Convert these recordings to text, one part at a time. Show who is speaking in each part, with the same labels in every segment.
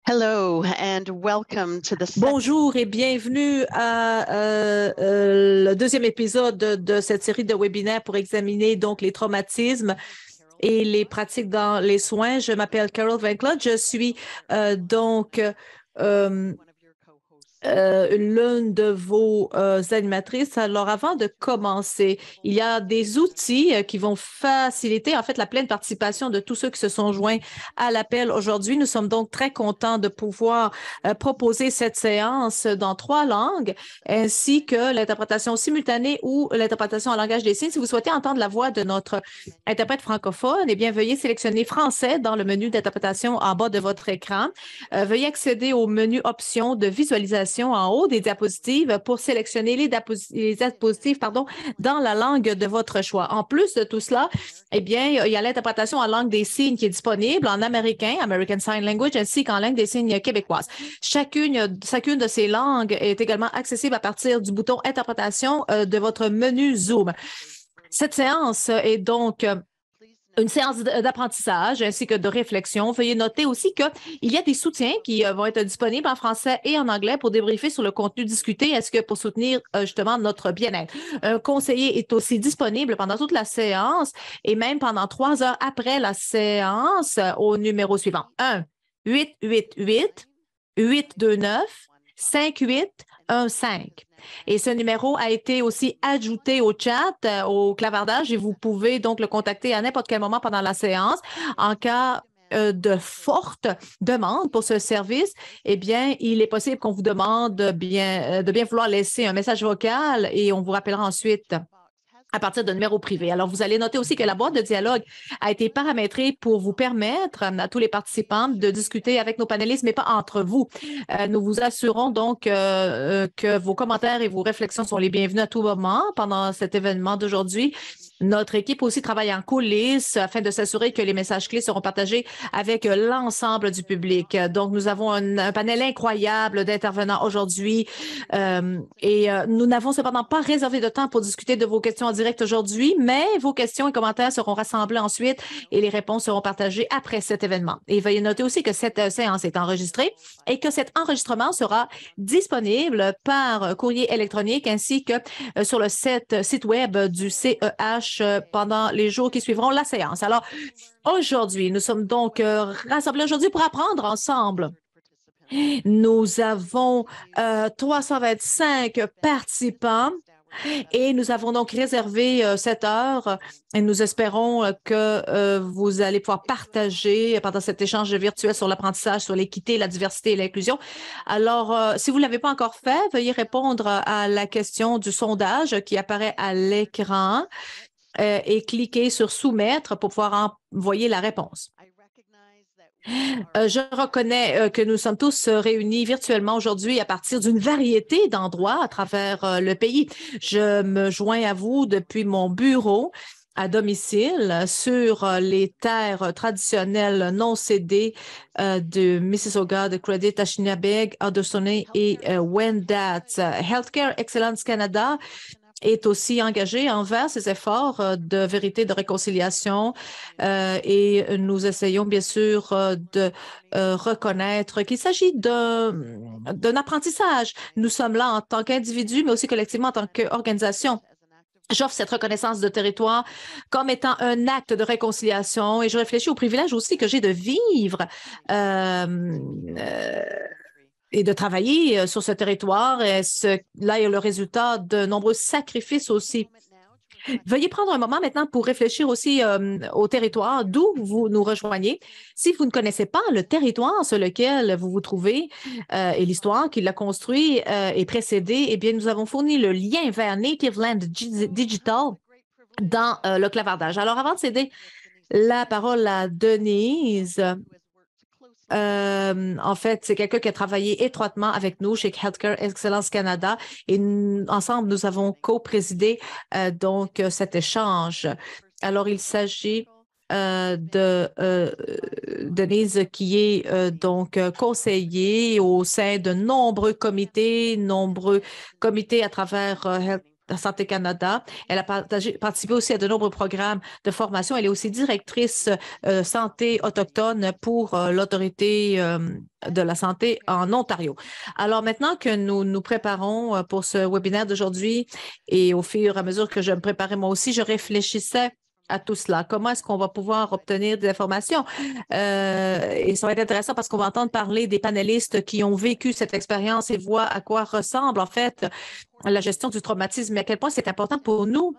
Speaker 1: Hello and welcome to the second.
Speaker 2: Bonjour et bienvenue à le deuxième épisode de cette série de webinaires pour examiner donc les traumatismes et les pratiques dans les soins. Je m'appelle Carol Van Cloud. Je suis donc l'une de vos animatrices. Alors, avant de commencer, il y a des outils qui vont faciliter en fait la pleine participation de tous ceux qui se sont joints à l'appel aujourd'hui. Nous sommes donc très contents de pouvoir proposer cette séance dans 3 langues, ainsi que l'interprétation simultanée ou l'interprétation en langage des signes. Si vous souhaitez entendre la voix de notre interprète francophone, eh bien, veuillez sélectionner français dans le menu d'interprétation en bas de votre écran. Veuillez accéder au menu options de visualisation en haut des diapositives pour sélectionner les diapositives dans la langue de votre choix. En plus de tout cela, eh bien, il y a l'interprétation en langue des signes qui est disponible en américain, American Sign Language, ainsi qu'en langue des signes québécoise. Chacune de ces langues est également accessible à partir du bouton interprétation de votre menu Zoom. Cette séance est donc une séance d'apprentissage ainsi que de réflexion. Veuillez noter aussi qu'il y a des soutiens qui vont être disponibles en français et en anglais pour débriefer sur le contenu discuté, ainsi que pour soutenir justement notre bien-être. Un conseiller est aussi disponible pendant toute la séance et même pendant 3 heures après la séance au numéro suivant. 1-888-829-5815. Et ce numéro a été aussi ajouté au chat, au clavardage, et vous pouvez donc le contacter à n'importe quel moment pendant la séance. En cas de forte demande pour ce service, eh bien, il est possible qu'on vous demande de bien vouloir laisser un message vocal et on vous rappellera ensuite à partir de numéros privés. Alors, vous allez noter aussi que la boîte de dialogue a été paramétrée pour vous permettre à tous les participants de discuter avec nos panélistes, mais pas entre vous. Nous vous assurons donc que vos commentaires et vos réflexions sont les bienvenus à tout moment pendant cet événement d'aujourd'hui. Notre équipe aussi travaille en coulisses afin de s'assurer que les messages clés seront partagés avec l'ensemble du public. Donc, nous avons un panel incroyable d'intervenants aujourd'hui et nous n'avons cependant pas réservé de temps pour discuter de vos questions en direct aujourd'hui, mais vos questions et commentaires seront rassemblés ensuite et les réponses seront partagées après cet événement. Et veuillez noter aussi que cette séance est enregistrée et que cet enregistrement sera disponible par courrier électronique ainsi que sur le site web du CEH pendant les jours qui suivront la séance. Alors, aujourd'hui, nous sommes donc rassemblés aujourd'hui pour apprendre ensemble. Nous avons 325 participants et nous avons donc réservé 7 heures et nous espérons que vous allez pouvoir partager pendant cet échange virtuel sur l'apprentissage, sur l'équité, la diversité et l'inclusion. Alors, si vous ne l'avez pas encore fait, veuillez répondre à la question du sondage qui apparaît à l'écran et cliquez sur « Soumettre » pour pouvoir envoyer la réponse. Je reconnais que nous sommes tous réunis virtuellement aujourd'hui à partir d'une variété d'endroits à travers le pays. Je me joins à vous depuis mon bureau à domicile sur les terres traditionnelles non cédées de Mississauga, de Credit, Ashinabeg, Haudenosaunee et Wendat. Healthcare Excellence Canada est aussi engagé envers ces efforts de vérité, de réconciliation et nous essayons bien sûr de reconnaître qu'il s'agit d'un apprentissage. Nous sommes là en tant qu'individus, mais aussi collectivement en tant qu'organisation. J'offre cette reconnaissance de territoire comme étant un acte de réconciliation et je réfléchis au privilège aussi que j'ai de vivre et de travailler sur ce territoire. Et là est le résultat de nombreux sacrifices aussi. Veuillez prendre un moment maintenant pour réfléchir aussi au territoire d'où vous nous rejoignez. Si vous ne connaissez pas le territoire sur lequel vous vous trouvez et l'histoire qui l'a construit et précédé, eh bien, nous avons fourni le lien vers Native Land Digital dans le clavardage. Alors, avant de céder la parole à Denise, en fait, c'est quelqu'un qui a travaillé étroitement avec nous chez Healthcare Excellence Canada et ensemble, nous avons co-présidé donc cet échange. Alors, il s'agit de Denise qui est donc conseiller au sein de nombreux comités à travers Santé Canada. Elle a participé aussi à de nombreux programmes de formation. Elle est aussi directrice santé autochtone pour l'Autorité de la santé en Ontario. Alors maintenant que nous nous préparons pour ce webinaire d'aujourd'hui et au fur et à mesure que je me préparais moi aussi, je réfléchissais à tout cela. Comment est-ce qu'on va pouvoir obtenir des informations? Et ça va être intéressant parce qu'on va entendre parler des panélistes qui ont vécu cette expérience et voient à quoi ressemble en fait la gestion du traumatisme et à quel point c'est important pour nous,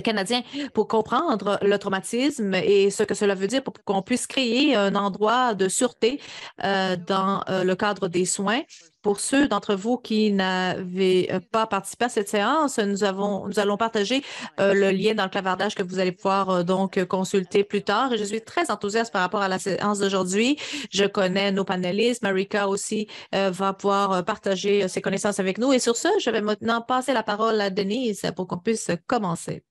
Speaker 2: Canadiens, pour comprendre le traumatisme et ce que cela veut dire pour qu'on puisse créer un endroit de sûreté dans le cadre des soins. Pour ceux d'entre vous qui n'avaient pas participé à cette séance, nous allons partager le lien dans le clavardage que vous allez pouvoir donc consulter plus tard. Et je suis très enthousiaste par rapport à la séance d'aujourd'hui. Je connais nos panélistes. Marika aussi va pouvoir partager ses connaissances avec nous. Et sur ce, je vais maintenant passer la parole à Denise pour qu'on puisse commencer.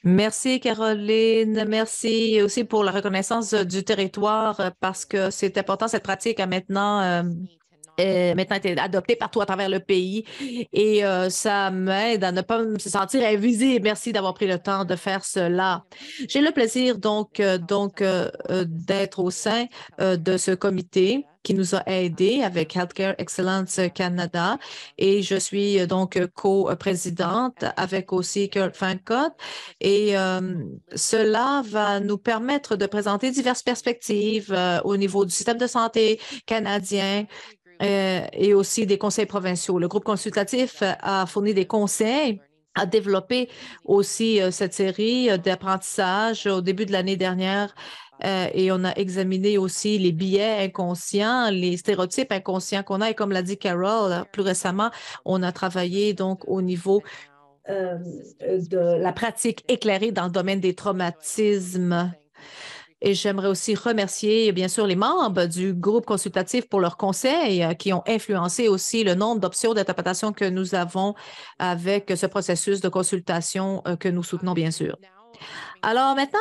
Speaker 2: Merci, Caroline. Merci aussi pour la reconnaissance du territoire parce que c'est important. Cette pratique a maintenant été adoptée partout à travers le pays et ça m'aide à ne pas me sentir invisible. Merci d'avoir pris le temps de faire cela. J'ai le plaisir d'être au sein de ce comité qui nous a aidés avec Healthcare Excellence Canada et je suis donc co-présidente avec aussi Kurt Fancott et cela va nous permettre de présenter diverses perspectives au niveau du système de santé canadien et aussi des conseils provinciaux. Le groupe consultatif a fourni des conseils, a développé aussi cette série d'apprentissage au début de l'année dernière et on a examiné aussi les biais inconscients, les stéréotypes inconscients qu'on a. Et comme l'a dit Carol, plus récemment, on a travaillé donc au niveau de la pratique éclairée dans le domaine des traumatismes. Et j'aimerais aussi remercier, bien sûr, les membres du groupe consultatif pour leurs conseils qui ont influencé aussi le nombre d'options d'interprétation que nous avons avec ce processus de consultation que nous soutenons, bien sûr. Alors maintenant,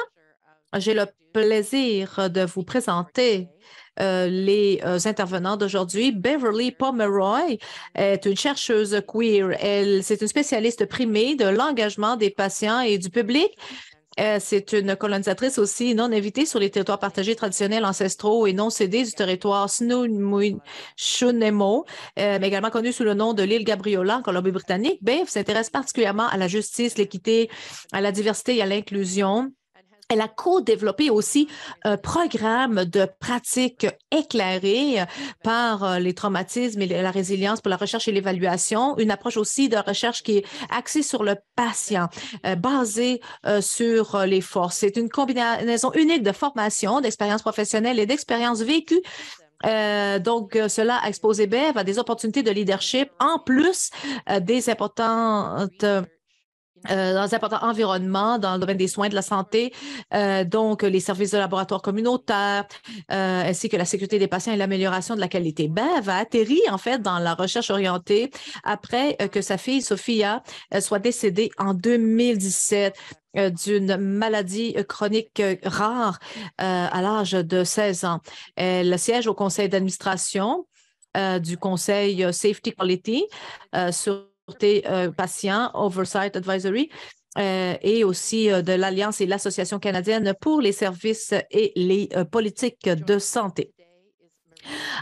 Speaker 2: j'ai le plaisir de vous présenter les intervenants d'aujourd'hui. Beverly Pomeroy est une chercheuse queer. C'est une spécialiste primée de l'engagement des patients et du public. C'est une colonisatrice aussi non invitée sur les territoires partagés traditionnels, ancestraux et non cédés du territoire Snoqualmie, mais également connue sous le nom de l'île Gabriola en Colombie-Britannique. Bev s'intéresse particulièrement à la justice, l'équité, à la diversité et à l'inclusion. Elle a co-développé aussi un programme de pratique éclairée par les traumatismes et la résilience pour la recherche et l'évaluation, une approche aussi de recherche qui est axée sur le patient, basée sur les forces. C'est une combinaison unique de formation, d'expérience professionnelle et d'expérience vécue. Cela a exposé Bev à des opportunités de leadership en plus des importantes dans un important environnement dans le domaine des soins de la santé, donc les services de laboratoire communautaires, ainsi que la sécurité des patients et l'amélioration de la qualité. Bev a atterri en fait dans la recherche orientée après que sa fille Sophia soit décédée en 2017 d'une maladie chronique rare à l'âge de 16 ans. Elle siège au conseil d'administration du conseil Safety Quality sur patients, Oversight Advisory, et aussi de l'Alliance et l'Association canadienne pour les services et les politiques de santé.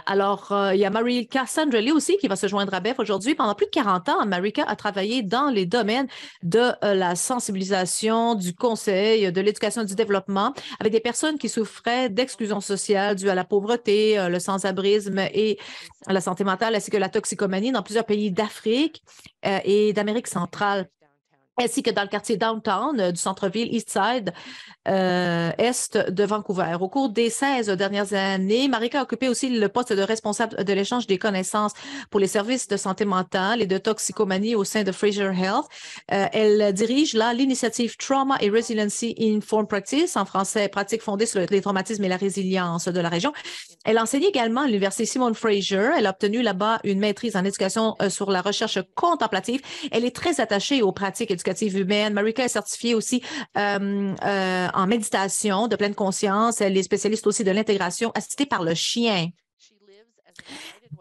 Speaker 2: Alors, il y a Marika Sandrelli aussi qui va se joindre à Bev aujourd'hui. Pendant plus de 40 ans, Marika a travaillé dans les domaines de la sensibilisation, du conseil, de l'éducation et du développement avec des personnes qui souffraient d'exclusion sociale due à la pauvreté, le sans-abrisme et la santé mentale, ainsi que la toxicomanie dans plusieurs pays d'Afrique et d'Amérique centrale, ainsi que dans le quartier downtown du centre-ville Eastside, est de Vancouver. Au cours des 16 dernières années, Marika a occupé aussi le poste de responsable de l'échange des connaissances pour les services de santé mentale et de toxicomanie au sein de Fraser Health. Elle dirige là l'initiative Trauma et Resiliency Informed Practice, en français, pratique fondée sur les traumatismes et la résilience de la région. Elle a enseigné également à l'Université Simon Fraser. Elle a obtenu là-bas une maîtrise en éducation sur la recherche contemplative. Elle est très attachée aux pratiques éducatives humaines. Marika est certifiée aussi en méditation de pleine conscience. Elle est spécialiste aussi de l'intégration assistée par le chien.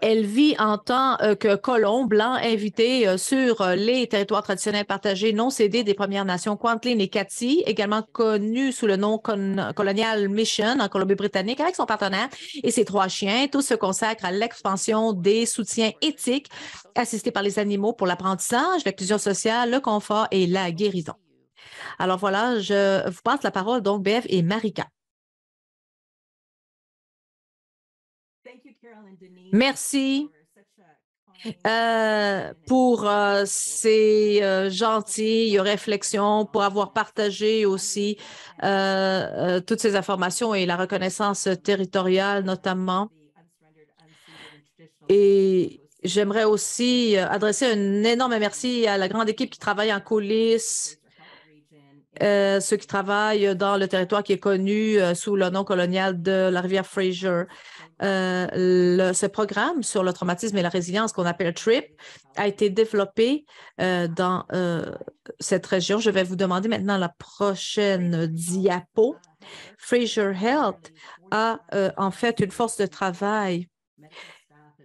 Speaker 2: Elle vit en tant que colon blanc invité sur les territoires traditionnels partagés non cédés des Premières Nations Kwantlen et Cathy, également connu sous le nom Colonial Mission en Colombie-Britannique, avec son partenaire et ses 3 chiens. Tous se consacrent à l'expansion des soutiens éthiques assistés par les animaux pour l'apprentissage, l'inclusion sociale, le confort et la guérison. Alors voilà, je vous passe la parole donc, Bev et Marika. Merci pour ces gentilles réflexions, pour avoir partagé aussi toutes ces informations et la reconnaissance territoriale notamment. Et j'aimerais aussi adresser un énorme merci à la grande équipe qui travaille en coulisses, ceux qui travaillent dans le territoire qui est connu sous le nom colonial de la rivière Fraser. Ce programme sur le traumatisme et la résilience qu'on appelle TRIP a été développé dans cette région. Je vais vous demander maintenant la prochaine diapo. Fraser Health a en fait une force de travail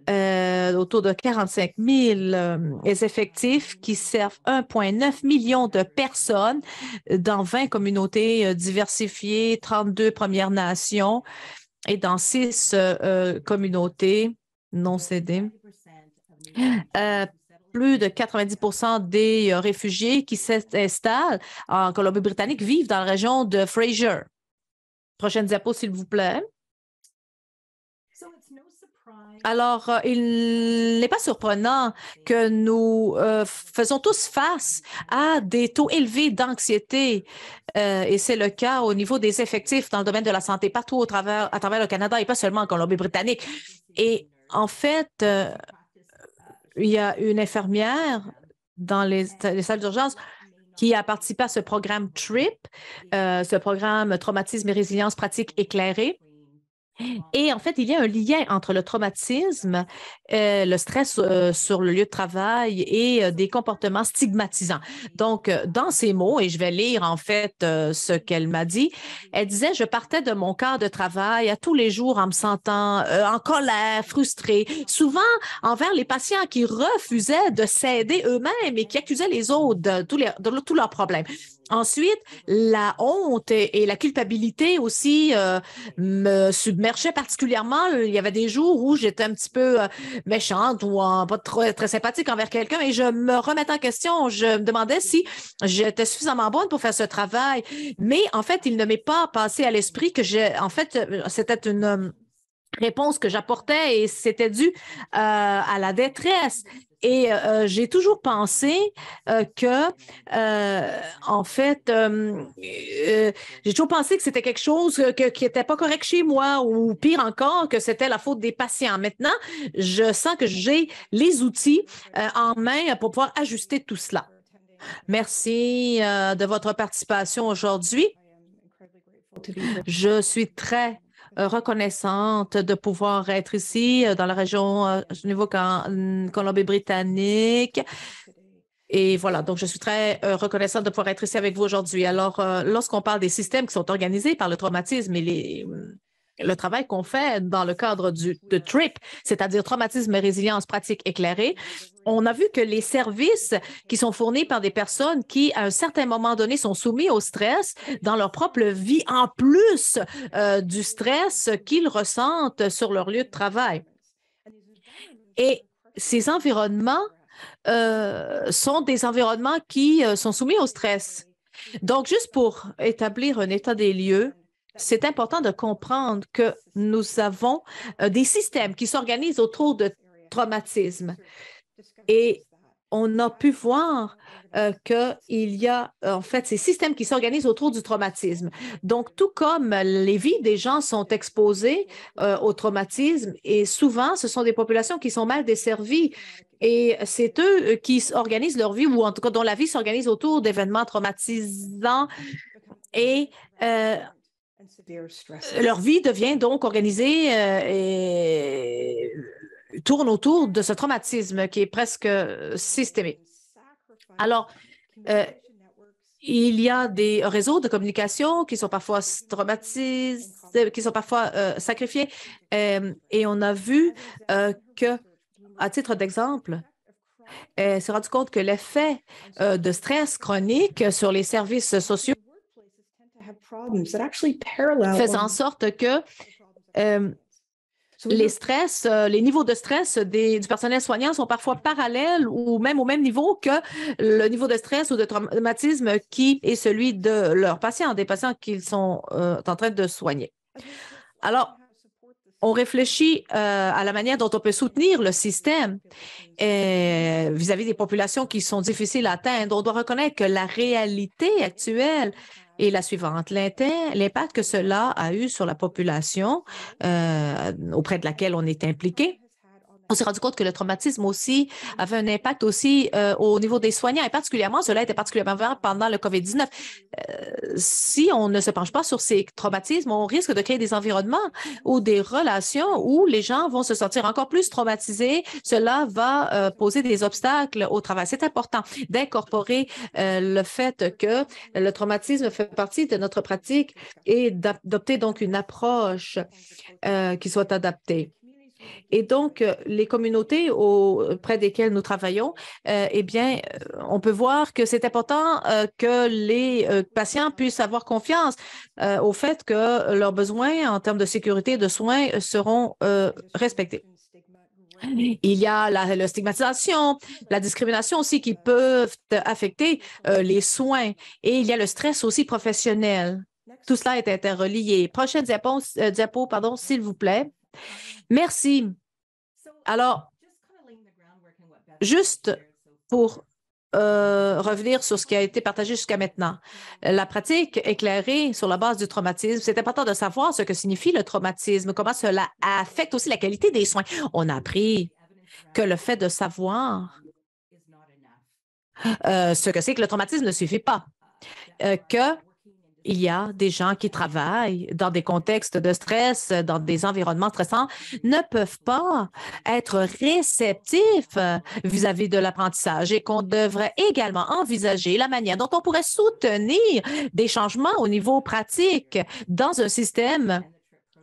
Speaker 2: autour de 45 000 effectifs qui servent 1,9 million de personnes dans 20 communautés diversifiées, 32 Premières Nations et dans 6 communautés non cédées. Plus de 90 des réfugiés qui s'installent en Colombie-Britannique vivent dans la région de Fraser. Prochaine diapo, s'il vous plaît. Alors, il n'est pas surprenant que nous faisons tous face à des taux élevés d'anxiété et c'est le cas au niveau des effectifs dans le domaine de la santé partout à travers le Canada et pas seulement en Colombie-Britannique. Et en fait, il y a une infirmière dans les salles d'urgence qui a participé à ce programme TRIP, ce programme Traumatisme et résilience pratique éclairée. Et en fait, il y a un lien entre le traumatisme, le stress sur le lieu de travail et des comportements stigmatisants. Donc, dans ces mots, et je vais lire en fait ce qu'elle m'a dit, elle disait, je partais de mon corps de travail à tous les jours en me sentant en colère, frustrée, souvent envers les patients qui refusaient de s'aider eux-mêmes et qui accusaient les autres de tous leurs problèmes. Ensuite, la honte et la culpabilité aussi me submergeaient particulièrement. Il y avait des jours où j'étais un petit peu méchante ou pas très sympathique envers quelqu'un et je me remettais en question. Je me demandais si j'étais suffisamment bonne pour faire ce travail. Mais en fait, il ne m'est pas passé à l'esprit que c'était une réponse que j'apportais et c'était dû à la détresse. Et j'ai toujours pensé en fait, j'ai toujours pensé que c'était quelque chose qui n'était pas correct chez moi ou pire encore, que c'était la faute des patients. Maintenant, je sens que j'ai les outils en main pour pouvoir ajuster tout cela. Merci de votre participation aujourd'hui. Je suis très reconnaissante de pouvoir être ici dans la région au niveau Colombie-Britannique. Et voilà, donc je suis très reconnaissante de pouvoir être ici avec vous aujourd'hui. Alors, lorsqu'on parle des systèmes qui sont organisés par le traumatisme et le travail qu'on fait dans le cadre de TRIP, c'est-à-dire traumatisme et résilience pratique éclairée, on a vu que les services qui sont fournis par des personnes qui, à un certain moment donné, sont soumis au stress dans leur propre vie, en plus du stress qu'ils ressentent sur leur lieu de travail. Et ces environnements sont des environnements qui sont soumis au stress. Donc, juste pour établir un état des lieux, c'est important de comprendre que nous avons des systèmes qui s'organisent autour de traumatisme. Et on a pu voir qu'il y a en fait ces systèmes qui s'organisent autour du traumatisme. Donc, tout comme les vies des gens sont exposées au traumatisme et souvent, ce sont des populations qui sont mal desservies et c'est eux qui organisent leur vie ou en tout cas dont la vie s'organise autour d'événements traumatisants et leur vie devient donc organisée et tourne autour de ce traumatisme qui est presque systémique. Alors, il y a des réseaux de communication qui sont parfois traumatisés, qui sont parfois sacrifiés. Et on a vu que, à titre d'exemple, s'est rendu compte que l'effet de stress chronique sur les services sociaux faisait en sorte que les niveaux de stress du personnel soignant sont parfois parallèles ou même au même niveau que le niveau de stress ou de traumatisme qui est celui de leurs patients, des patients qu'ils sont en train de soigner. Alors, on réfléchit à la manière dont on peut soutenir le système vis-à-vis des populations qui sont difficiles à atteindre. On doit reconnaître que la réalité actuelle est la suivante. L'impact que cela a eu sur la population auprès de laquelle on est impliqué. On s'est rendu compte que le traumatisme aussi avait un impact aussi au niveau des soignants et particulièrement, cela était particulièrement vrai pendant le COVID-19. Si on ne se penche pas sur ces traumatismes, on risque de créer des environnements ou des relations où les gens vont se sentir encore plus traumatisés. Cela va poser des obstacles au travail. C'est important d'incorporer le fait que le traumatisme fait partie de notre pratique et d'adopter donc une approche qui soit adaptée. Et donc, les communautés auprès desquelles nous travaillons, eh bien, on peut voir que c'est important que les patients puissent avoir confiance au fait que leurs besoins en termes de sécurité et de soins seront respectés. Il y a la stigmatisation, la discrimination aussi qui peuvent affecter les soins et il y a le stress aussi professionnel. Tout cela est interrelié. Prochaine diapo, s'il vous plaît. Merci. Alors, juste pour revenir sur ce qui a été partagé jusqu'à maintenant. La pratique éclairée sur la base du traumatisme, c'est important de savoir ce que signifie le traumatisme, comment cela affecte aussi la qualité des soins. On a appris que le fait de savoir ce que c'est que le traumatisme ne suffit pas, il y a des gens qui travaillent dans des contextes de stress, dans des environnements stressants, ne peuvent pas être réceptifs vis-à-vis de l'apprentissage et qu'on devrait également envisager la manière dont on pourrait soutenir des changements au niveau pratique dans un système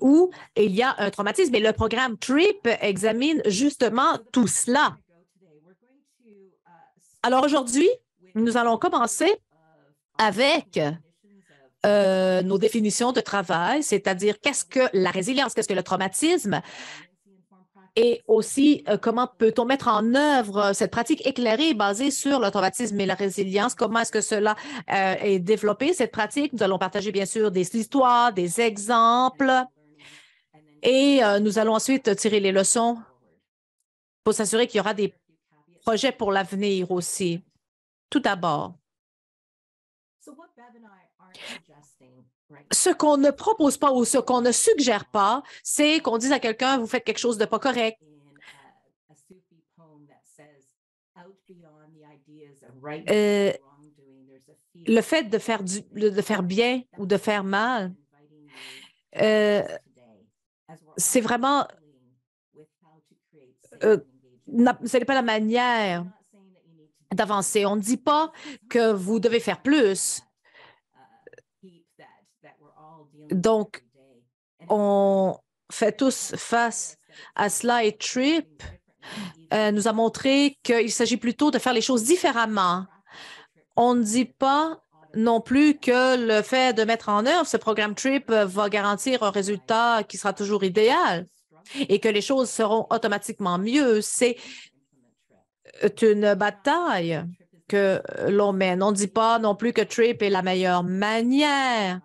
Speaker 2: où il y a un traumatisme. Et le programme TRIP examine justement tout cela. Alors aujourd'hui, nous allons commencer avec nos définitions de travail, c'est-à-dire qu'est-ce que la résilience, qu'est-ce que le traumatisme et aussi comment peut-on mettre en œuvre cette pratique éclairée basée sur le traumatisme et la résilience, comment est-ce que cela est développé, cette pratique. Nous allons partager bien sûr des histoires, des exemples et nous allons ensuite tirer les leçons pour s'assurer qu'il y aura des projets pour l'avenir aussi. Tout d'abord, ce qu'on ne propose pas ou ce qu'on ne suggère pas, c'est qu'on dise à quelqu'un, vous faites quelque chose de pas correct. Le fait de faire bien ou de faire mal, c'est vraiment, ce n'est pas la manière d'avancer. On ne dit pas que vous devez faire plus. Donc, on fait tous face à cela et TRIP nous a montré qu'il s'agit plutôt de faire les choses différemment. On ne dit pas non plus que le fait de mettre en œuvre ce programme TRIP va garantir un résultat qui sera toujours idéal et que les choses seront automatiquement mieux. C'est une bataille que l'on mène. On ne dit pas non plus que TRIP est la meilleure manière.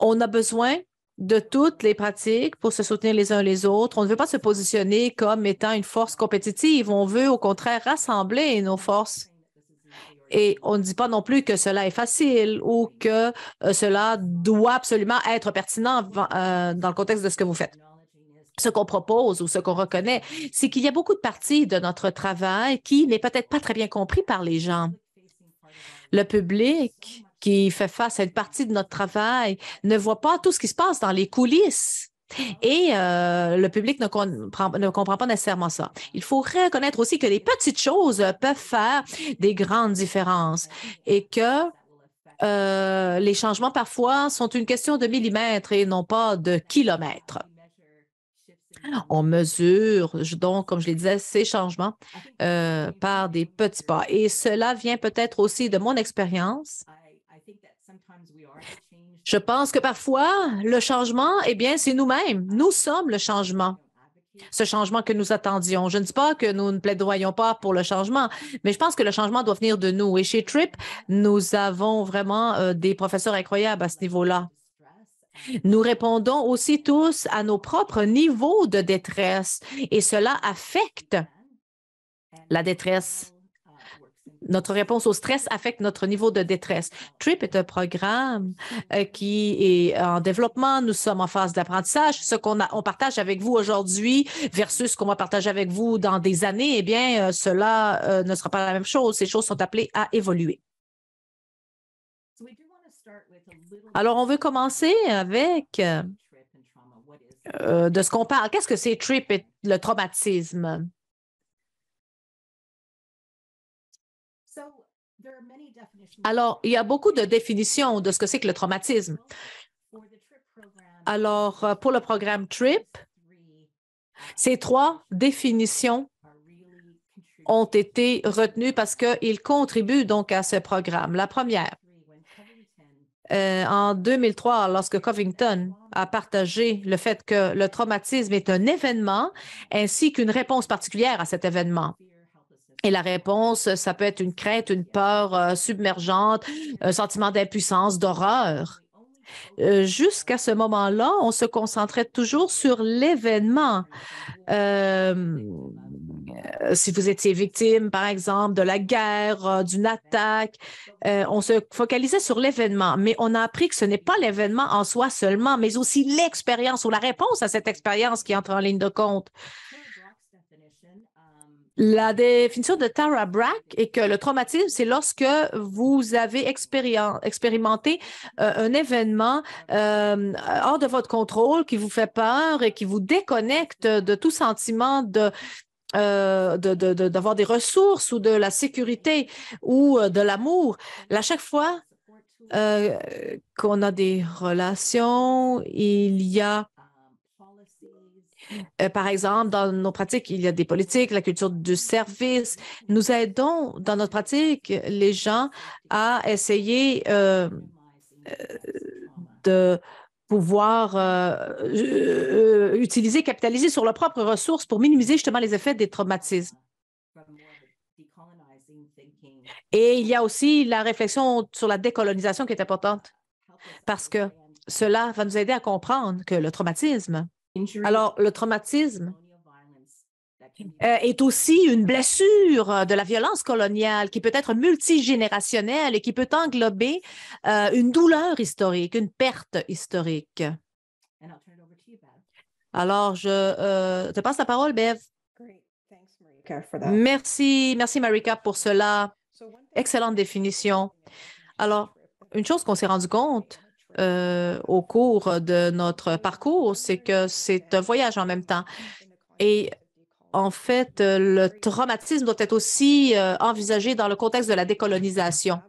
Speaker 2: On a besoin de toutes les pratiques pour se soutenir les uns les autres. On ne veut pas se positionner comme étant une force compétitive. On veut au contraire rassembler nos forces. Et on ne dit pas non plus que cela est facile ou que cela doit absolument être pertinent dans le contexte de ce que vous faites. Ce qu'on propose ou ce qu'on reconnaît, c'est qu'il y a beaucoup de parties de notre travail qui n'est peut-être pas très bien compris par les gens. Le public qui fait face à une partie de notre travail ne voit pas tout ce qui se passe dans les coulisses. Et le public ne comprend pas nécessairement ça. Il faut reconnaître aussi que les petites choses peuvent faire des grandes différences et que les changements parfois sont une question de millimètres et non pas de kilomètres. On mesure donc, comme je le disais, ces changements par des petits pas. Et cela vient peut-être aussi de mon expérience. Je pense que parfois, le changement, eh bien, c'est nous-mêmes. Nous sommes le changement. Ce changement que nous attendions. Je ne dis pas que nous ne plaidoyons pas pour le changement, mais je pense que le changement doit venir de nous. Et chez TRIP, nous avons vraiment des professeurs incroyables à ce niveau-là. Nous répondons aussi tous à nos propres niveaux de détresse et cela affecte la détresse. Notre réponse au stress affecte notre niveau de détresse. TRIP est un programme qui est en développement. Nous sommes en phase d'apprentissage. Ce on partage avec vous aujourd'hui versus ce qu'on va partager avec vous dans des années, eh bien, cela ne sera pas la même chose. Ces choses sont appelées à évoluer. Alors, on veut commencer avec de ce qu'on parle. Qu'est-ce que c'est TRIP et le traumatisme? Alors, il y a beaucoup de définitions de ce que c'est que le traumatisme. Alors, pour le programme TRIP, ces 3 définitions ont été retenues parce qu'ils contribuent donc à ce programme. La première, en 2003, lorsque Covington a partagé le fait que le traumatisme est un événement ainsi qu'une réponse particulière à cet événement. Et la réponse, ça peut être une crainte, une peur submergente, un sentiment d'impuissance, d'horreur. Jusqu'à ce moment-là, on se concentrait toujours sur l'événement. Si vous étiez victime, par exemple, de la guerre, d'une attaque, on se focalisait sur l'événement, mais on a appris que ce n'est pas l'événement en soi seulement, mais aussi l'expérience ou la réponse à cette expérience qui entre en ligne de compte. La définition de Tara Brach est que le traumatisme, c'est lorsque vous avez expérimenté un événement hors de votre contrôle qui vous fait peur et qui vous déconnecte de tout sentiment d'avoir des ressources ou de la sécurité ou de l'amour. À chaque fois qu'on a des relations, il y a par exemple, dans nos pratiques, il y a des politiques, la culture du service. Nous aidons dans notre pratique les gens à essayer de pouvoir capitaliser sur leurs propres ressources pour minimiser justement les effets des traumatismes. Et il y a aussi la réflexion sur la décolonisation qui est importante parce que cela va nous aider à comprendre que le traumatisme, le traumatisme est aussi une blessure de la violence coloniale qui peut être multigénérationnelle et qui peut englober une douleur historique, une perte historique. Alors, je te passe la parole, Bev. Merci, Marika, pour cela. Excellente définition. Alors, une chose qu'on s'est rendu compte au cours de notre parcours, c'est que c'est un voyage en même temps. Et en fait, le traumatisme doit être aussi envisagé dans le contexte de la décolonisation.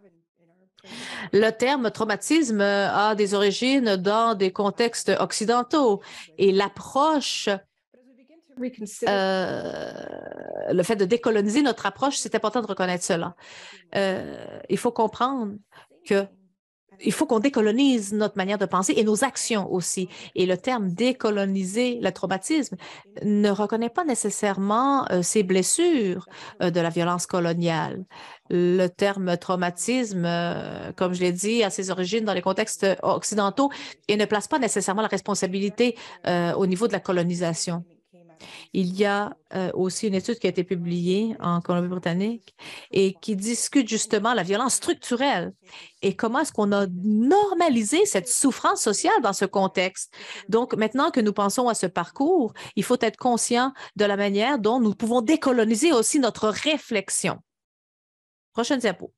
Speaker 2: Le terme traumatisme a des origines dans des contextes occidentaux et l'approche, le fait de décoloniser notre approche, c'est important de reconnaître cela. Il faut comprendre que il faut qu'on décolonise notre manière de penser et nos actions aussi. Et le terme décoloniser le traumatisme ne reconnaît pas nécessairement ces blessures de la violence coloniale. Le terme traumatisme, comme je l'ai dit, a ses origines dans les contextes occidentaux et ne place pas nécessairement la responsabilité au niveau de la colonisation. Il y a aussi une étude qui a été publiée en Colombie-Britannique et qui discute justement la violence structurelle et comment est-ce qu'on a normalisé cette souffrance sociale dans ce contexte. Donc, maintenant que nous pensons à ce parcours, il faut être conscient de la manière dont nous pouvons décoloniser aussi notre réflexion. Prochaine diapo.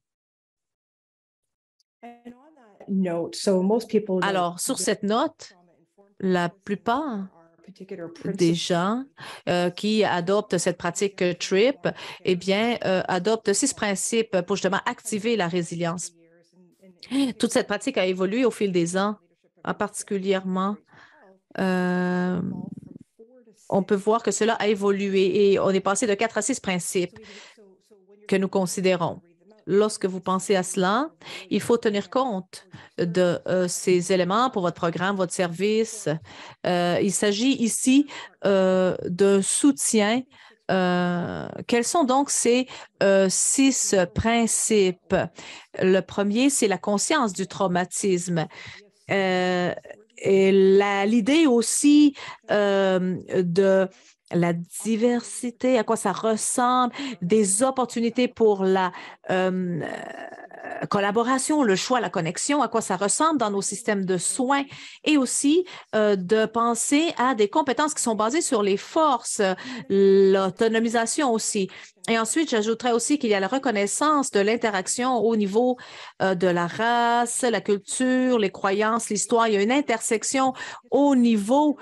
Speaker 2: Alors, sur cette note, la plupart des gens qui adoptent cette pratique TRIP, eh bien, adoptent 6 principes pour justement activer la résilience. Toute cette pratique a évolué au fil des ans, particulièrement. On peut voir que cela a évolué et on est passé de 4 à 6 principes que nous considérons. Lorsque vous pensez à cela, il faut tenir compte de ces éléments pour votre programme, votre service. Il s'agit ici d'un soutien. Quels sont donc ces 6 principes? Le premier, c'est la conscience du traumatisme. Et l'idée aussi de la diversité, à quoi ça ressemble, des opportunités pour la collaboration, le choix, la connexion, à quoi ça ressemble dans nos systèmes de soins et aussi de penser à des compétences qui sont basées sur les forces, l'autonomisation aussi. Et ensuite, j'ajouterais aussi qu'il y a la reconnaissance de l'interaction au niveau de la race, la culture, les croyances, l'histoire. Il y a une intersection au niveau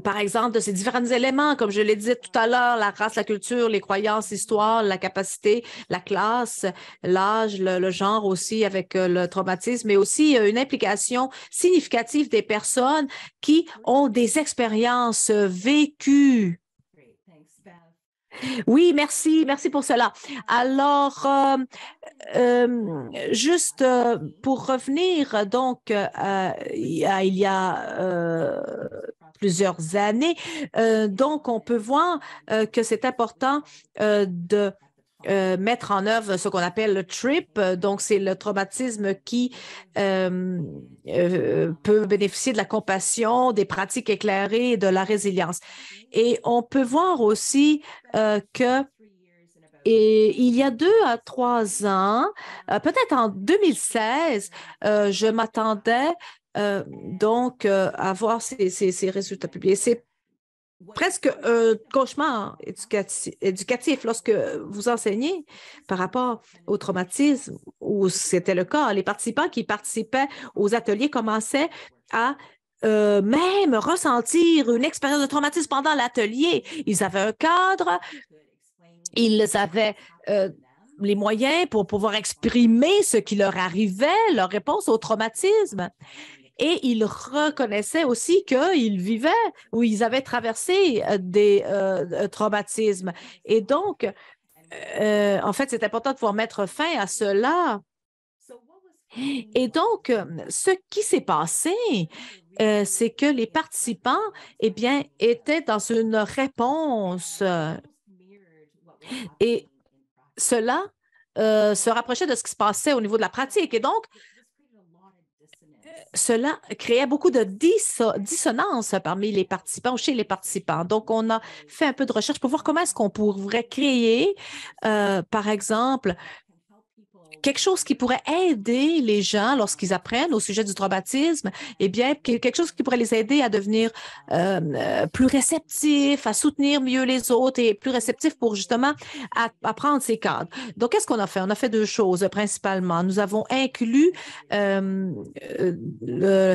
Speaker 2: par exemple, de ces différents éléments, comme je l'ai dit tout à l'heure, la race, la culture, les croyances, l'histoire, la capacité, la classe, l'âge, le genre aussi avec le traumatisme, mais aussi une implication significative des personnes qui ont des expériences vécues. Oui, merci, merci pour cela. Alors, juste pour revenir, donc, il y a plusieurs années, donc, on peut voir que c'est important de mettre en œuvre ce qu'on appelle le TRIP. Donc, c'est le traumatisme qui peut bénéficier de la compassion, des pratiques éclairées et de la résilience. Et on peut voir aussi que il y a 2 à 3 ans, peut-être en 2016, je m'attendais donc à voir ces résultats publiés. C'est presque un cauchemar éducatif lorsque vous enseignez par rapport au traumatisme, où c'était le cas. Les participants qui participaient aux ateliers commençaient à même ressentir une expérience de traumatisme pendant l'atelier. Ils avaient un cadre, ils avaient les moyens pour pouvoir exprimer ce qui leur arrivait, leur réponse au traumatisme. Et ils reconnaissaient aussi qu'ils vivaient ou ils avaient traversé des traumatismes. Et donc, en fait, c'est important de pouvoir mettre fin à cela. Et donc, ce qui s'est passé, c'est que les participants, eh bien, étaient dans une réponse et cela se rapprochait de ce qui se passait au niveau de la pratique. Et donc, cela créait beaucoup de dissonance parmi les participants, chez les participants. Donc, on a fait un peu de recherche pour voir comment est-ce qu'on pourrait créer, par exemple, quelque chose qui pourrait aider les gens lorsqu'ils apprennent au sujet du traumatisme, eh bien, quelque chose qui pourrait les aider à devenir plus réceptifs, à soutenir mieux les autres et plus réceptifs pour justement apprendre ces cadres. Donc, qu'est-ce qu'on a fait? On a fait 2 choses principalement. Nous avons inclus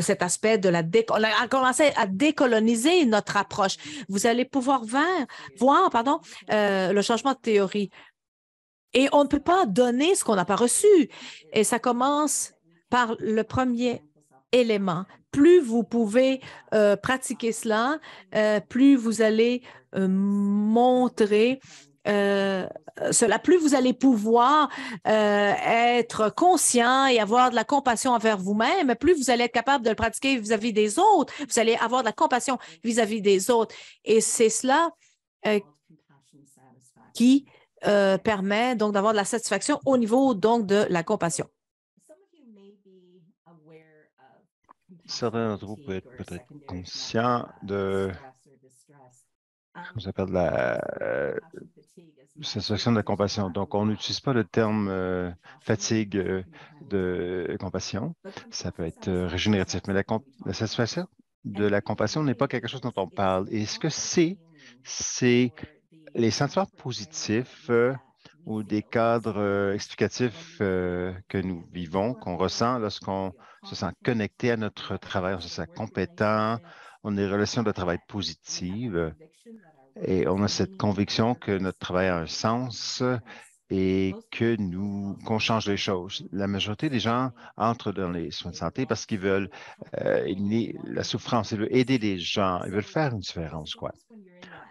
Speaker 2: cet aspect de on a commencé à décoloniser notre approche. Vous allez pouvoir voir le changement de théorie. Et on ne peut pas donner ce qu'on n'a pas reçu. Et ça commence par le premier élément. Plus vous pouvez pratiquer cela, plus vous allez montrer cela, plus vous allez pouvoir être conscient et avoir de la compassion envers vous-même, plus vous allez être capable de le pratiquer vis-à-vis des autres, vous allez avoir de la compassion vis-à-vis des autres. Et c'est cela qui permet donc d'avoir de la satisfaction au niveau donc de la compassion.
Speaker 3: Certains d'entre vous peuvent être peut-être conscients de ce qu'on appelle la satisfaction de la compassion. Donc, on n'utilise pas le terme fatigue de compassion. Ça peut être régénératif, mais la satisfaction de la compassion n'est pas quelque chose dont on parle. Et ce que c'est les sentiments positifs ou des cadres explicatifs que nous vivons, qu'on ressent lorsqu'on se sent connecté à notre travail, on se sent compétent, on a des relations de travail positives et on a cette conviction que notre travail a un sens et qu'on change les choses. La majorité des gens entrent dans les soins de santé parce qu'ils veulent éliminer la souffrance, ils veulent aider les gens, ils veulent faire une différence, quoi.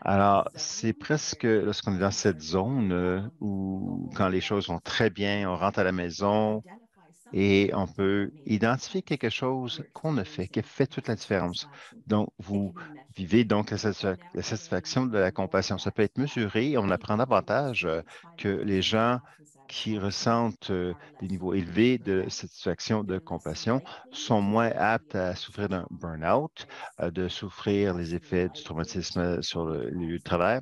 Speaker 3: Alors, c'est presque lorsqu'on est dans cette zone où, quand les choses vont très bien, on rentre à la maison et on peut identifier quelque chose qu'on a fait, qui a fait toute la différence. Donc, vous vivez donc la satisfaction de la compassion. Ça peut être mesuré. On apprend davantage que les gens qui ressentent des niveaux élevés de satisfaction de compassion sont moins aptes à souffrir d'un burn-out, de souffrir les effets du traumatisme sur le lieu de travail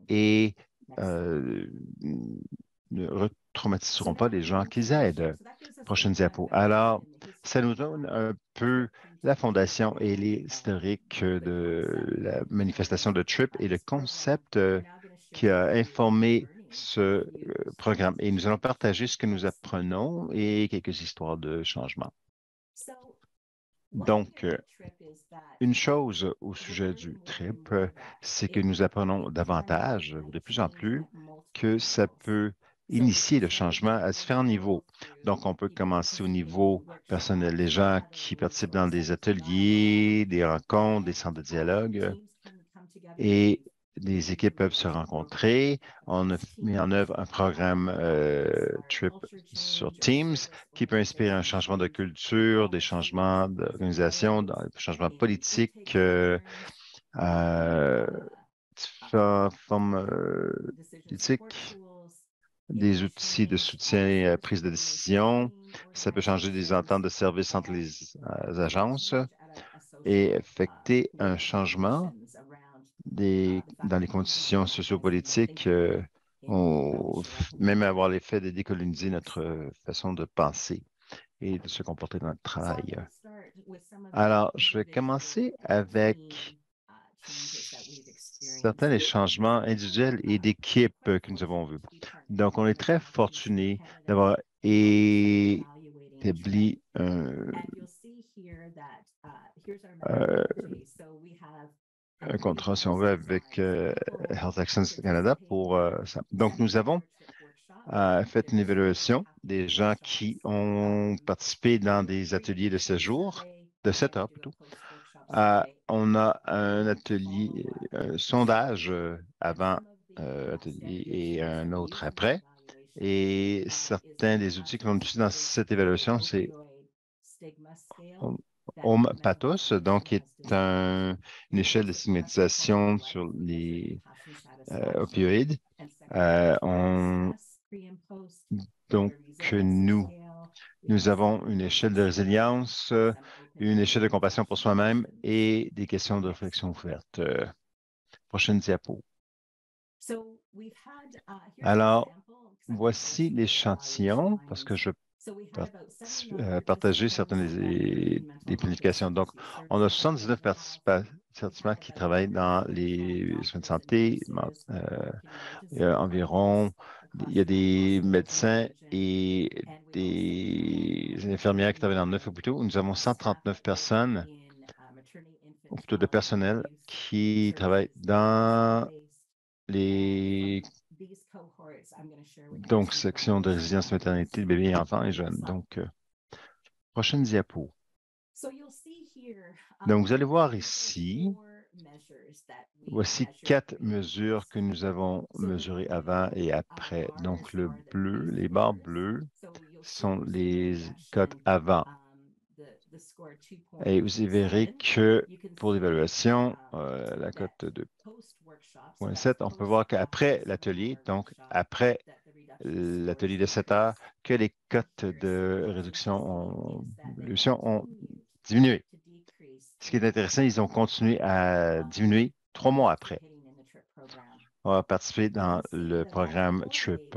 Speaker 3: et ne retraumatiseront pas les gens qu'ils aident. Prochaine diapo. Alors, ça nous donne un peu la fondation et l'historique de la manifestation de TRIP et le concept qui a informé ce programme. Et nous allons partager ce que nous apprenons et quelques histoires de changement. Donc, une chose au sujet du TRIP, c'est que nous apprenons davantage, de plus en plus, que ça peut initier le changement à différents niveaux. Donc, on peut commencer au niveau personnel, les gens qui participent dans des ateliers, des rencontres, des centres de dialogue, et les équipes peuvent se rencontrer. On a mis en œuvre un programme TRIP sur Teams qui peut inspirer un changement de culture, des changements d'organisation, des changements politiques, différentes formes politiques, des outils de soutien à prise de décision. Ça peut changer des ententes de service entre les agences et effecter un changement dans les conditions sociopolitiques, même avoir l'effet de décoloniser notre façon de penser et de se comporter dans le travail. Alors, je vais commencer avec certains des changements individuels et d'équipe que nous avons vus. Donc, on est très fortunés d'avoir établi un contrat, si on veut, avec Health Actions Canada pour ça. Donc, nous avons fait une évaluation des gens qui ont participé dans des ateliers de séjour, de 7 heures plutôt. On a un atelier, un sondage avant atelier et un autre après. Et certains des outils que l'on utilise dans cette évaluation, c'est Pathos, donc qui est une échelle de stigmatisation sur les opioïdes. Donc, nous avons une échelle de résilience, une échelle de compassion pour soi-même et des questions de réflexion ouvertes. Prochaine diapo. Alors, voici l'échantillon parce que je partager certaines des planifications. Donc, on a 79 participants qui travaillent dans les soins de santé, environ, il y a des médecins et des infirmières qui travaillent dans 9 hôpitaux. Nous avons 139 personnes, ou plutôt de personnel, qui travaillent dans les sections de résidence maternité, de bébés, enfants et jeunes. Donc, prochaine diapo. Donc, vous allez voir ici, voici 4 mesures que nous avons mesurées avant et après. Donc, le bleu, les barres bleues sont les cotes avant. Et vous verrez que pour l'évaluation, la cote de 2,7, on peut voir qu'après l'atelier, donc après l'atelier de 7 heures, que les cotes de réduction ont diminué. Ce qui est intéressant, ils ont continué à diminuer 3 mois après. On a participé dans le programme TRIP.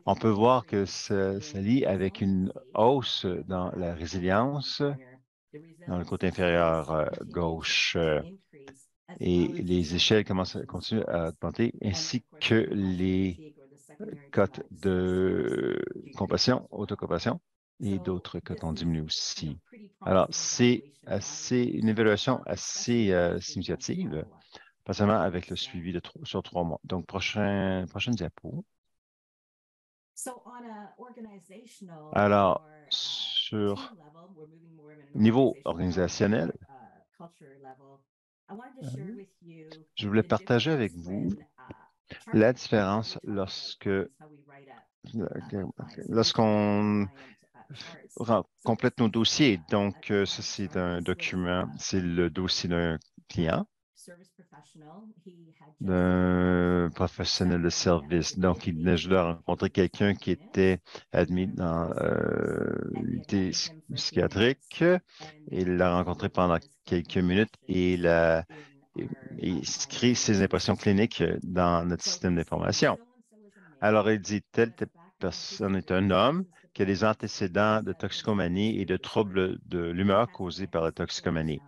Speaker 3: On peut voir que ça lie avec une hausse dans la résilience dans le côté inférieur gauche. Et les échelles continuent à augmenter, ainsi que les cotes de compassion, autocompassion et d'autres cotes ont diminué aussi. Alors, c'est une évaluation assez significative, pas seulement avec le suivi sur 3 mois. Donc, prochaine diapo. Alors, sur niveau organisationnel, je voulais partager avec vous la différence lorsqu'on complète nos dossiers. Donc, ça, c'est un document, c'est le dossier d'un client, d'un professionnel de service. Donc, il venait juste de rencontrer quelqu'un qui était admis dans l'unité psychiatrique. Il l'a rencontré pendant quelques minutes et il inscrit ses impressions cliniques dans notre système d'information. Alors, il dit, telle personne est un homme qui a des antécédents de toxicomanie et de troubles de l'humeur causés par la toxicomanie.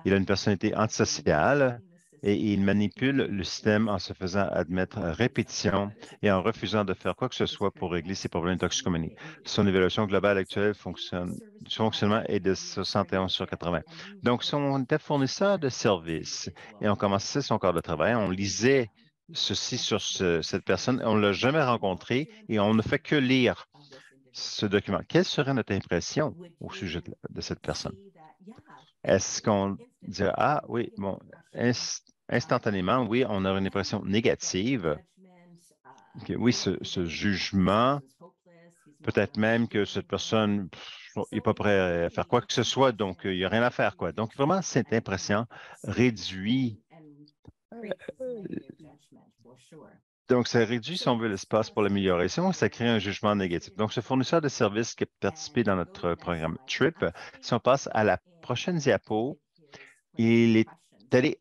Speaker 3: Il a une personnalité antisociale et il manipule le système en se faisant admettre à répétition et en refusant de faire quoi que ce soit pour régler ses problèmes de toxicomanie. Son évaluation globale actuelle fonctionnement est de 71 sur 80. Donc, si on était fournisseur de services et on commençait son corps de travail, on lisait ceci sur cette personne, on ne l'a jamais rencontré et on ne fait que lire ce document. Quelle serait notre impression au sujet de cette personne? Est-ce qu'on dirait, ah oui, bon, instantanément, oui, on a une impression négative. Oui, ce jugement, peut-être même que cette personne n'est pas prêt à faire quoi que ce soit, donc il n'y a rien à faire, quoi. Donc, vraiment, cette impression réduit. Donc, ça réduit, si on veut, l'espace pour l'amélioration et ça crée un jugement négatif. Donc, ce fournisseur de services qui a participé dans notre programme TRIP, si on passe à la prochaine diapo, il est allé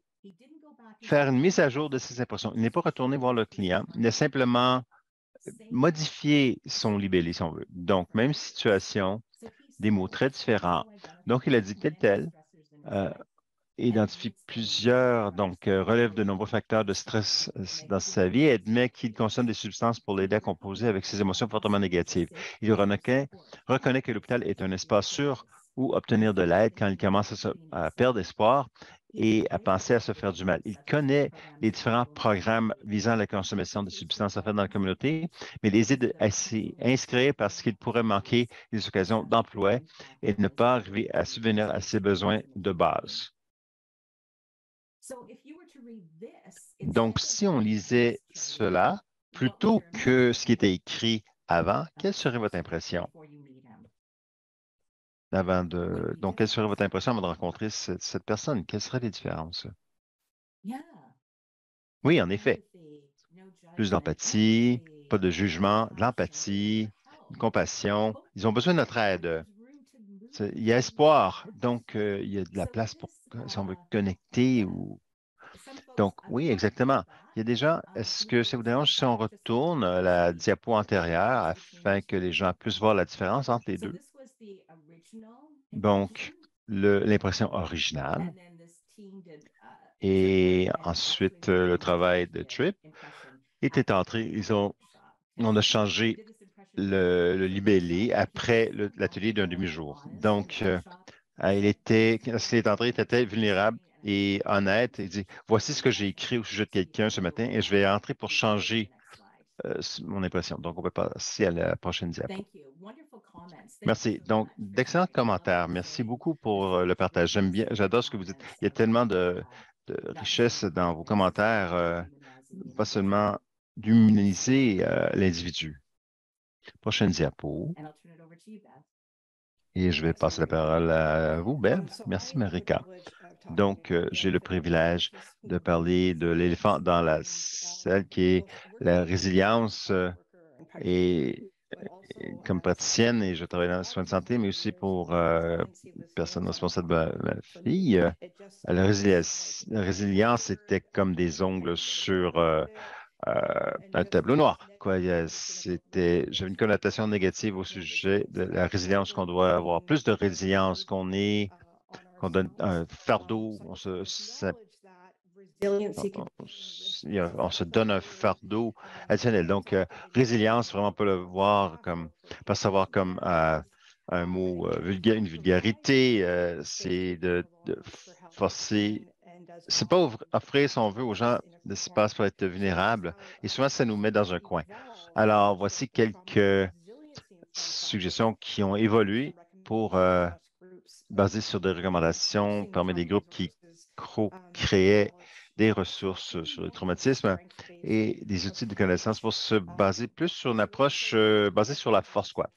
Speaker 3: faire une mise à jour de ses impressions. Il n'est pas retourné voir le client, il a simplement modifié son libellé, si on veut. Donc, même situation, des mots très différents. Donc, il a dit tel, identifie plusieurs, donc relève de nombreux facteurs de stress dans sa vie et admet qu'il consomme des substances pour l'aider à composer avec ses émotions fortement négatives. Il reconnaît que l'hôpital est un espace sûr où obtenir de l'aide quand il commence à perdre espoir et à penser à se faire du mal. Il connaît les différents programmes visant la consommation de substances à faire dans la communauté, mais il hésite à s'y inscrire parce qu'il pourrait manquer des occasions d'emploi et ne pas arriver à subvenir à ses besoins de base. Donc, si on lisait cela plutôt que ce qui était écrit avant, quelle serait votre impression? Donc, quelle serait votre impression avant de rencontrer cette personne? Quelles seraient les différences? Oui, en effet. Plus d'empathie, pas de jugement, de l'empathie, une compassion. Ils ont besoin de notre aide. Il y a espoir. Donc, il y a de la place pour, si on veut connecter ou. Donc, oui, exactement. Il y a des gens, est-ce que ça vous dérange si on retourne à la diapo antérieure afin que les gens puissent voir la différence entre les deux? Donc, l'impression originale et ensuite le travail de Trip était entré. On a changé le libellé après l'atelier d'un demi-jour. Donc, lorsqu'il est entré, il était vulnérable et honnête. Il dit, voici ce que j'ai écrit au sujet de quelqu'un ce matin et je vais entrer pour changer mon impression. Donc, on peut passer à la prochaine diapo. Merci. Donc, d'excellents commentaires. Merci beaucoup pour le partage. J'adore ce que vous dites. Il y a tellement de richesse dans vos commentaires, pas seulement d'humaniser l'individu. Prochaine diapo. Et je vais passer la parole à vous, Bev. Merci, Marika. Donc, j'ai le privilège de parler de l'éléphant dans la salle qui est la résilience et comme praticienne et je travaille dans le soin de santé, mais aussi pour personne responsable de ma fille. La résilience était comme des ongles sur un tableau noir. Quoi, j'avais une connotation négative au sujet de la résilience qu'on doit avoir. Plus de résilience qu'on donne un fardeau, on se donne un fardeau additionnel. Donc, résilience, vraiment pas le voir comme, pas savoir comme un mot une vulgarité, c'est de forcer, c'est pas offrir, si on veut, aux gens l'espace pour être vulnérables. Et souvent, ça nous met dans un coin. Alors, voici quelques suggestions qui ont évolué pour basées sur des recommandations parmi des groupes qui créaient des ressources sur le traumatisme et des outils de connaissance pour se baser plus sur une approche basée sur la force, quoi.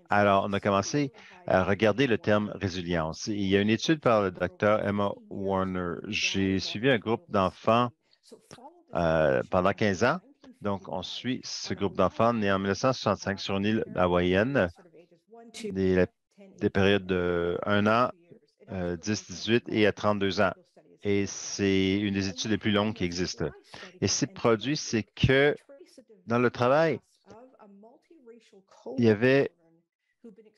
Speaker 3: Alors, on a commencé à regarder le terme résilience. Il y a une étude par le docteur Emma Warner. J'ai suivi un groupe d'enfants pendant 15 ans. Donc, on suit ce groupe d'enfants nés en 1965 sur une île hawaïenne, des périodes de 1 an, 10, 18 et à 32 ans. Et c'est une des études les plus longues qui existent. Et ce produit, c'est que dans le travail, il y avait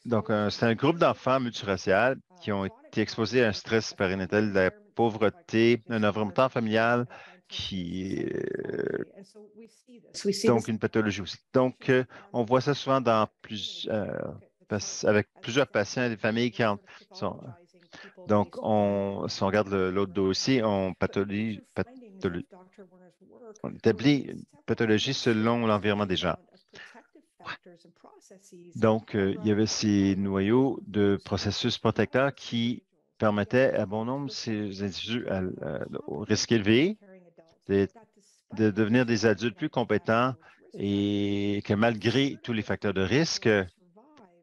Speaker 3: donc c'est un groupe d'enfants multiraciaux qui ont été exposés à un stress périnatal, de la pauvreté, un environnement familial qui donc une pathologie aussi. Donc, on voit ça souvent dans avec plusieurs patients et des familles qui sont. Donc, si on regarde l'autre dossier, on établit une pathologie selon l'environnement des gens. Donc, il y avait ces noyaux de processus protecteurs qui permettaient à bon nombre de ces individus au risque élevé de devenir des adultes plus compétents et que malgré tous les facteurs de risque,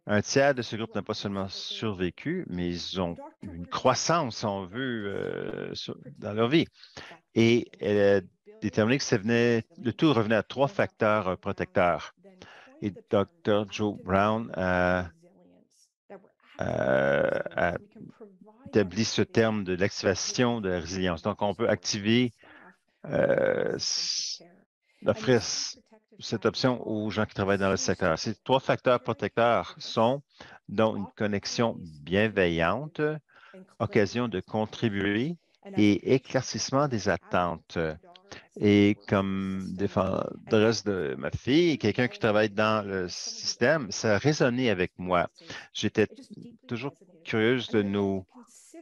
Speaker 3: un tiers de ce groupe n'a pas seulement survécu, mais ils ont eu une croissance, si on veut, dans leur vie. Et elle a déterminé que le tout revenait à 3 facteurs protecteurs. Et Dr. Joe Brown a établi ce terme de l'activation de la résilience. Donc, on peut activer, offrir cette option aux gens qui travaillent dans le secteur. Ces 3 facteurs protecteurs sont donc une connexion bienveillante, occasion de contribuer et éclaircissement des attentes. Et comme défendresse de ma fille, quelqu'un qui travaille dans le système, ça a résonné avec moi. J'étais toujours curieuse de nos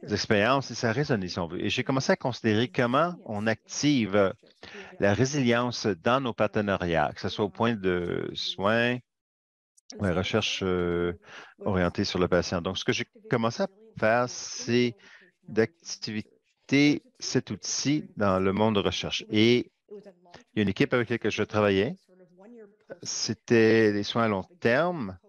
Speaker 3: expériences et ça a résonné, si on veut. Et j'ai commencé à considérer comment on active la résilience dans nos partenariats, que ce soit au point de soins, la recherche orientée sur le patient. Donc, ce que j'ai commencé à faire, c'est d'activer cet outil dans le monde de recherche. Et il y a une équipe avec laquelle je travaillais. C'était des soins à long terme.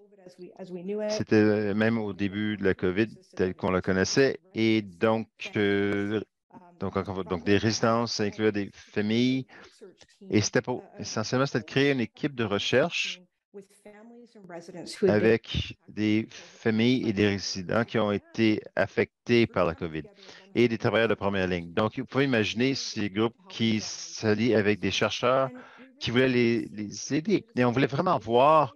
Speaker 3: C'était même au début de la COVID, tel qu'on la connaissait. Et donc des résidences, ça incluait des familles. Et essentiellement, c'était de créer une équipe de recherche avec des familles et des résidents qui ont été affectés par la COVID et des travailleurs de première ligne. Donc, vous pouvez imaginer ces groupes qui s'allient avec des chercheurs qui voulaient les aider. Et on voulait vraiment voir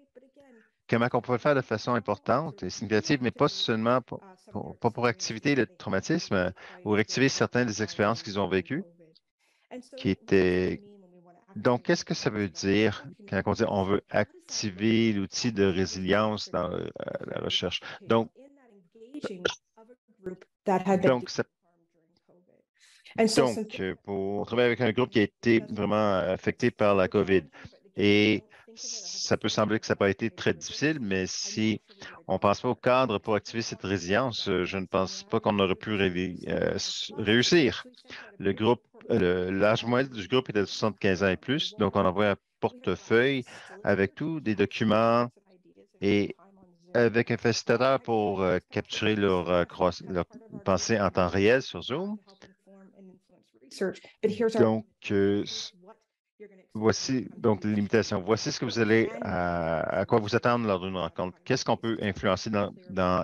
Speaker 3: comment on pouvait le faire de façon importante et significative, mais pas seulement pour activer le traumatisme ou activer certaines des expériences qu'ils ont vécues, qui étaient. Donc, qu'est-ce que ça veut dire quand on dit on veut activer l'outil de résilience dans la recherche? Donc, pour travailler avec un groupe qui a été vraiment affecté par la COVID. Et ça peut sembler que ça n'a pas été très difficile, mais si on ne pense pas au cadre pour activer cette résilience, je ne pense pas qu'on aurait pu réussir. L'âge moyen du groupe était de 75 ans et plus, donc on envoie un portefeuille avec tous des documents et avec un facilitateur pour capturer leur pensée en temps réel sur Zoom. Donc, voici donc les limitations. Voici ce que vous allez à quoi vous attendre lors d'une rencontre. Qu'est-ce qu'on peut influencer dans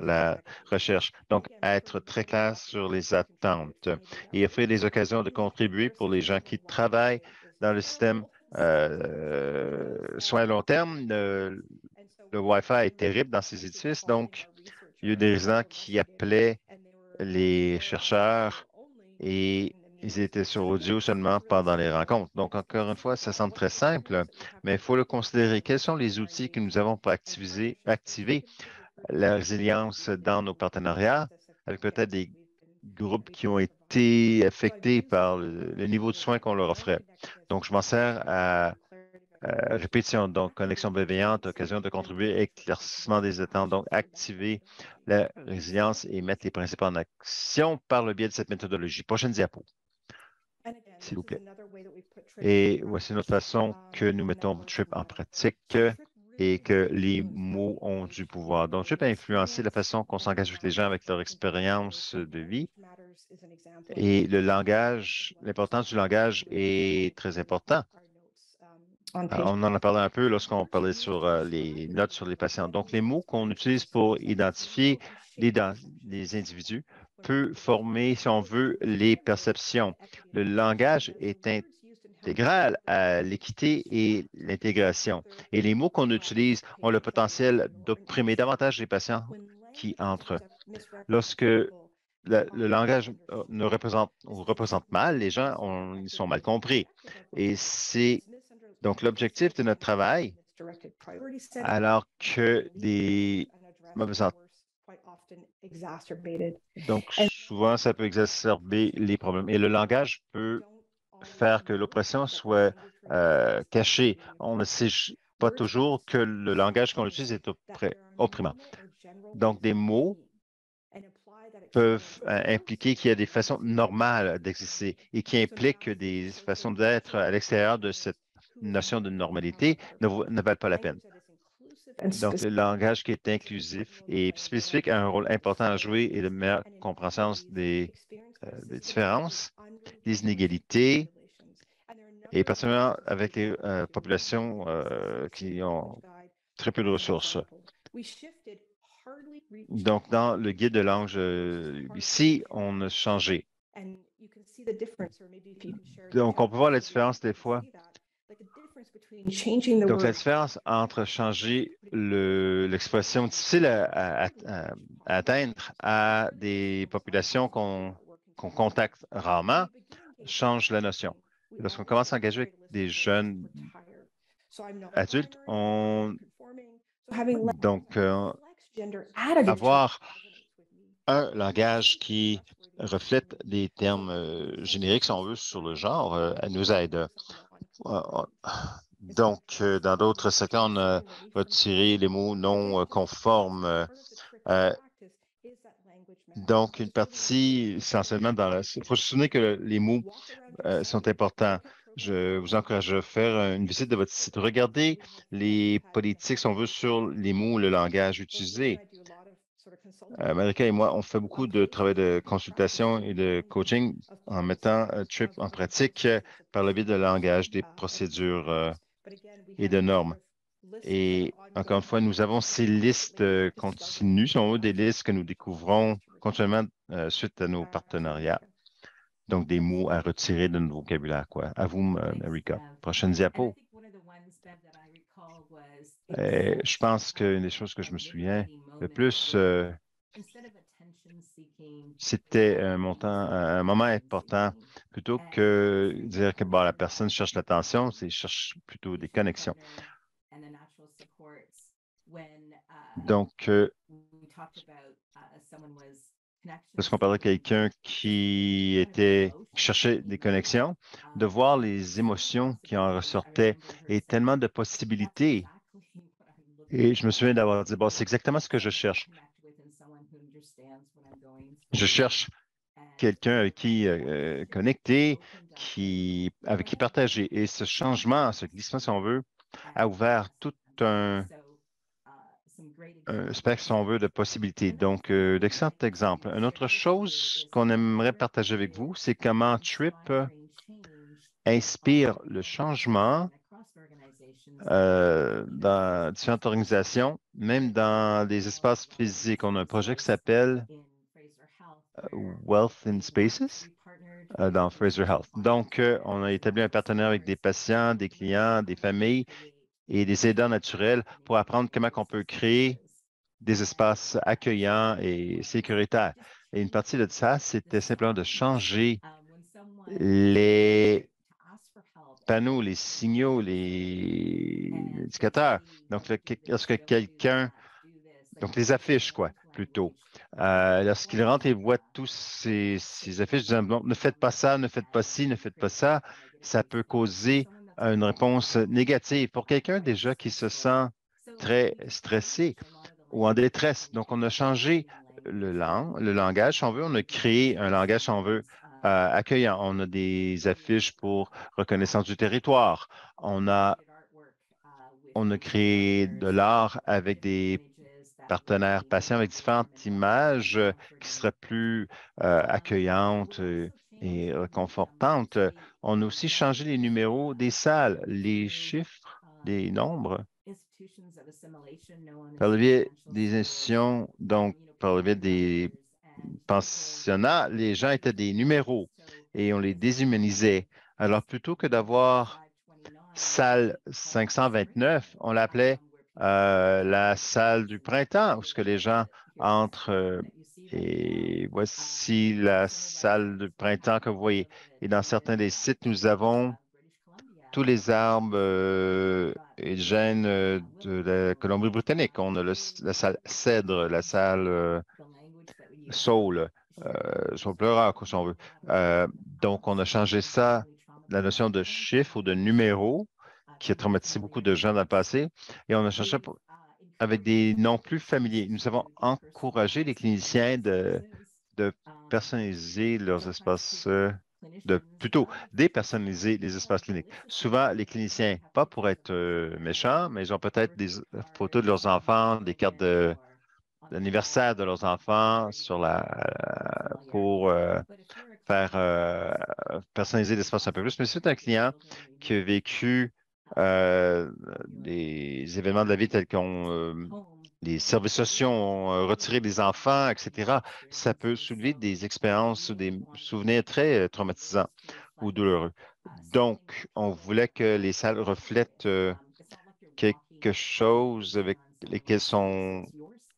Speaker 3: la recherche? Donc, être très clair sur les attentes et offrir des occasions de contribuer pour les gens qui travaillent dans le système soins à long terme. Le Wi-Fi est terrible dans ces édifices, donc il y a eu des résidents qui appelaient les chercheurs et ils étaient sur audio seulement pendant les rencontres. Donc, encore une fois, ça semble très simple, mais il faut le considérer. Quels sont les outils que nous avons pour activer la résilience dans nos partenariats avec peut-être des groupes qui ont été affectés par le niveau de soins qu'on leur offrait. Donc, je m'en sers à répétition, donc connexion bienveillante, occasion de contribuer, éclaircissement des attentes, donc activer la résilience et mettre les principes en action par le biais de cette méthodologie. Prochaine diapo, s'il vous plaît. Et voici notre façon que nous mettons TRIP en pratique et que les mots ont du pouvoir. Donc, TRIP a influencé la façon qu'on s'engage avec les gens avec leur expérience de vie. Et le langage, l'importance du langage est très important. On en a parlé un peu lorsqu'on parlait sur les notes sur les patients. Donc, les mots qu'on utilise pour identifier les individus peut former, si on veut, les perceptions. Le langage est intégral à l'équité et l'intégration. Et les mots qu'on utilise ont le potentiel d'opprimer davantage les patients qui entrent. Lorsque le langage ne représente mal, les gens ils sont mal compris. Et c'est donc l'objectif de notre travail, alors que des mauvaises donc souvent, ça peut exacerber les problèmes. Et le langage peut faire que l'oppression soit cachée. On ne sait pas toujours que le langage qu'on utilise est opprimant. Donc, des mots peuvent impliquer qu'il y a des façons normales d'exister et qui impliquent des façons d'être à l'extérieur de cette notion de normalité ne valent pas la peine. Donc, le langage qui est inclusif et spécifique a un rôle important à jouer et de meilleure compréhension des différences, des inégalités, et particulièrement avec les populations qui ont très peu de ressources. Donc, dans le guide de langue, ici, on a changé. Donc, on peut voir la différence des fois. Donc, la différence entre changer l'expression difficile à atteindre à des populations qu'on contacte rarement change la notion. Lorsqu'on commence à engager avec des jeunes adultes, avoir un langage qui reflète des termes génériques, si on veut, sur le genre, nous aide. Donc, dans d'autres secteurs, on a retiré les mots non conformes. Donc, une partie, essentiellement, il faut se souvenir que les mots sont importants. Je vous encourage à faire une visite de votre site. Regardez les politiques, si on veut, sur les mots, le langage utilisé. Marika et moi, on fait beaucoup de travail de consultation et de coaching en mettant TRIP en pratique par le biais de langage, des procédures et de normes. Et encore une fois, nous avons ces listes continues, si on veut, des listes que nous découvrons continuellement suite à nos partenariats. Donc, des mots à retirer de notre vocabulaire, quoi. À vous, Marika. Prochaine diapo. Je pense qu'une des choses que je me souviens le plus, c'était un moment important, plutôt que dire que la personne cherche l'attention, c'est cherche plutôt des connexions. Donc, lorsqu'on parlait de quelqu'un qui cherchait des connexions, de voir les émotions qui en ressortaient et tellement de possibilités. Et je me souviens d'avoir dit, c'est exactement ce que je cherche. Je cherche quelqu'un avec qui connecter, avec qui partager. Et ce changement, ce glissement, si on veut, a ouvert tout un spectre, si on veut, de possibilités. Donc, d'excellents exemples. Une autre chose qu'on aimerait partager avec vous, c'est comment TRIP inspire le changement dans différentes organisations, même dans des espaces physiques. On a un projet qui s'appelle Wealth in Spaces dans Fraser Health. Donc, on a établi un partenariat avec des patients, des clients, des familles et des aidants naturels pour apprendre comment on peut créer des espaces accueillants et sécuritaires. Et une partie de ça, c'était simplement de changer les panneaux, les signaux, les indicateurs. Donc, lorsque quelqu'un, donc les affiches, quoi, plutôt. Lorsqu'il rentre et voit tous ces affiches disant, non, ne faites pas ça, ne faites pas ci, ne faites pas ça peut causer une réponse négative pour quelqu'un déjà qui se sent très stressé ou en détresse. Donc, on a changé le langage, si on veut. On a créé un langage, si on veut, accueillant. On a des affiches pour reconnaissance du territoire. On a créé de l'art avec des partenaires patients avec différentes images qui seraient plus accueillantes et réconfortantes. On a aussi changé les numéros des salles, les chiffres, les nombres par le biais des institutions, donc par le biais des pensionnats, les gens étaient des numéros et on les déshumanisait. Alors, plutôt que d'avoir salle 529, on l'appelait la salle du printemps, où ce que les gens entrent et voici la salle du printemps que vous voyez. Et dans certains des sites, nous avons tous les arbres et gènes de la Colombie-Britannique. On a la salle cèdre, la salle saule, saule-pleureur, si on veut. Donc, on a changé ça, la notion de chiffre ou de numéro, qui a traumatisé beaucoup de gens dans le passé, et on a changé avec des noms plus familiers. Nous avons encouragé les cliniciens de personnaliser leurs espaces, plutôt dépersonnaliser les espaces cliniques. Souvent, les cliniciens, pas pour être méchants, mais ils ont peut-être des photos de leurs enfants, des cartes d'anniversaire de leurs enfants pour faire personnaliser l'espace un peu plus. Mais c'est un client qui a vécu des événements de la vie tels qu'on les services sociaux ont retiré des enfants, etc. Ça peut soulever des expériences ou des souvenirs très traumatisants ou douloureux. Donc, on voulait que les salles reflètent quelque chose avec lesquels sont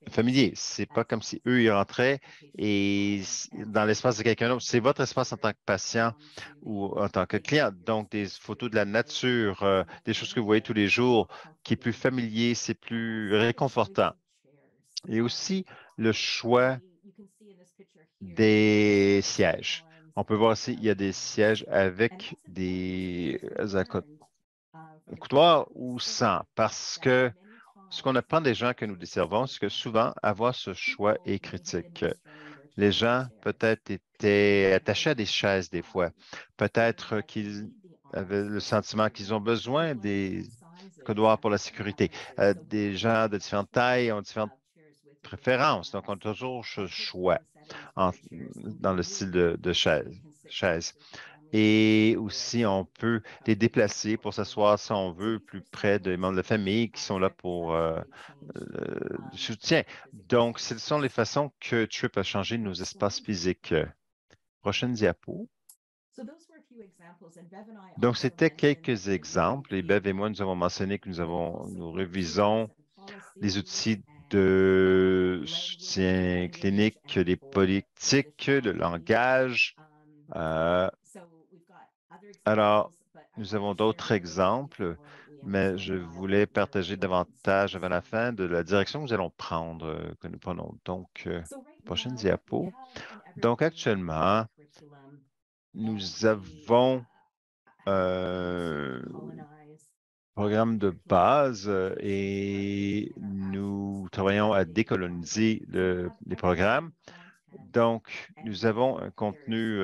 Speaker 3: familiers. C'est pas comme si eux, ils rentraient et dans l'espace de quelqu'un d'autre. C'est votre espace en tant que patient ou en tant que client. Donc, des photos de la nature, des choses que vous voyez tous les jours, qui est plus familier, c'est plus réconfortant. Et aussi le choix des sièges. On peut voir ici, il y a des sièges avec des accoudoirs ou sans, parce que ce qu'on apprend des gens que nous desservons, c'est que souvent, avoir ce choix est critique. Les gens peut-être étaient attachés à des chaises des fois. Peut-être qu'ils avaient le sentiment qu'ils ont besoin des coudoirs pour la sécurité. Des gens de différentes tailles ont différentes préférences. Donc, on a toujours ce choix dans le style de chaise. Et aussi, on peut les déplacer pour s'asseoir, si on veut, plus près des membres de la famille qui sont là pour du soutien. Donc, ce sont les façons que Trip a changé nos espaces physiques. Prochaine diapo. Donc, c'était quelques exemples. Et Bev et moi, nous avons mentionné que nous révisons les outils de soutien clinique, les politiques, le langage. Alors, nous avons d'autres exemples, mais je voulais partager davantage avant la fin de la direction que nous allons prendre, que nous prenons. Donc, prochaine diapo. Donc, actuellement, nous avons un programme de base et nous travaillons à décoloniser les programmes. Donc, nous avons un contenu,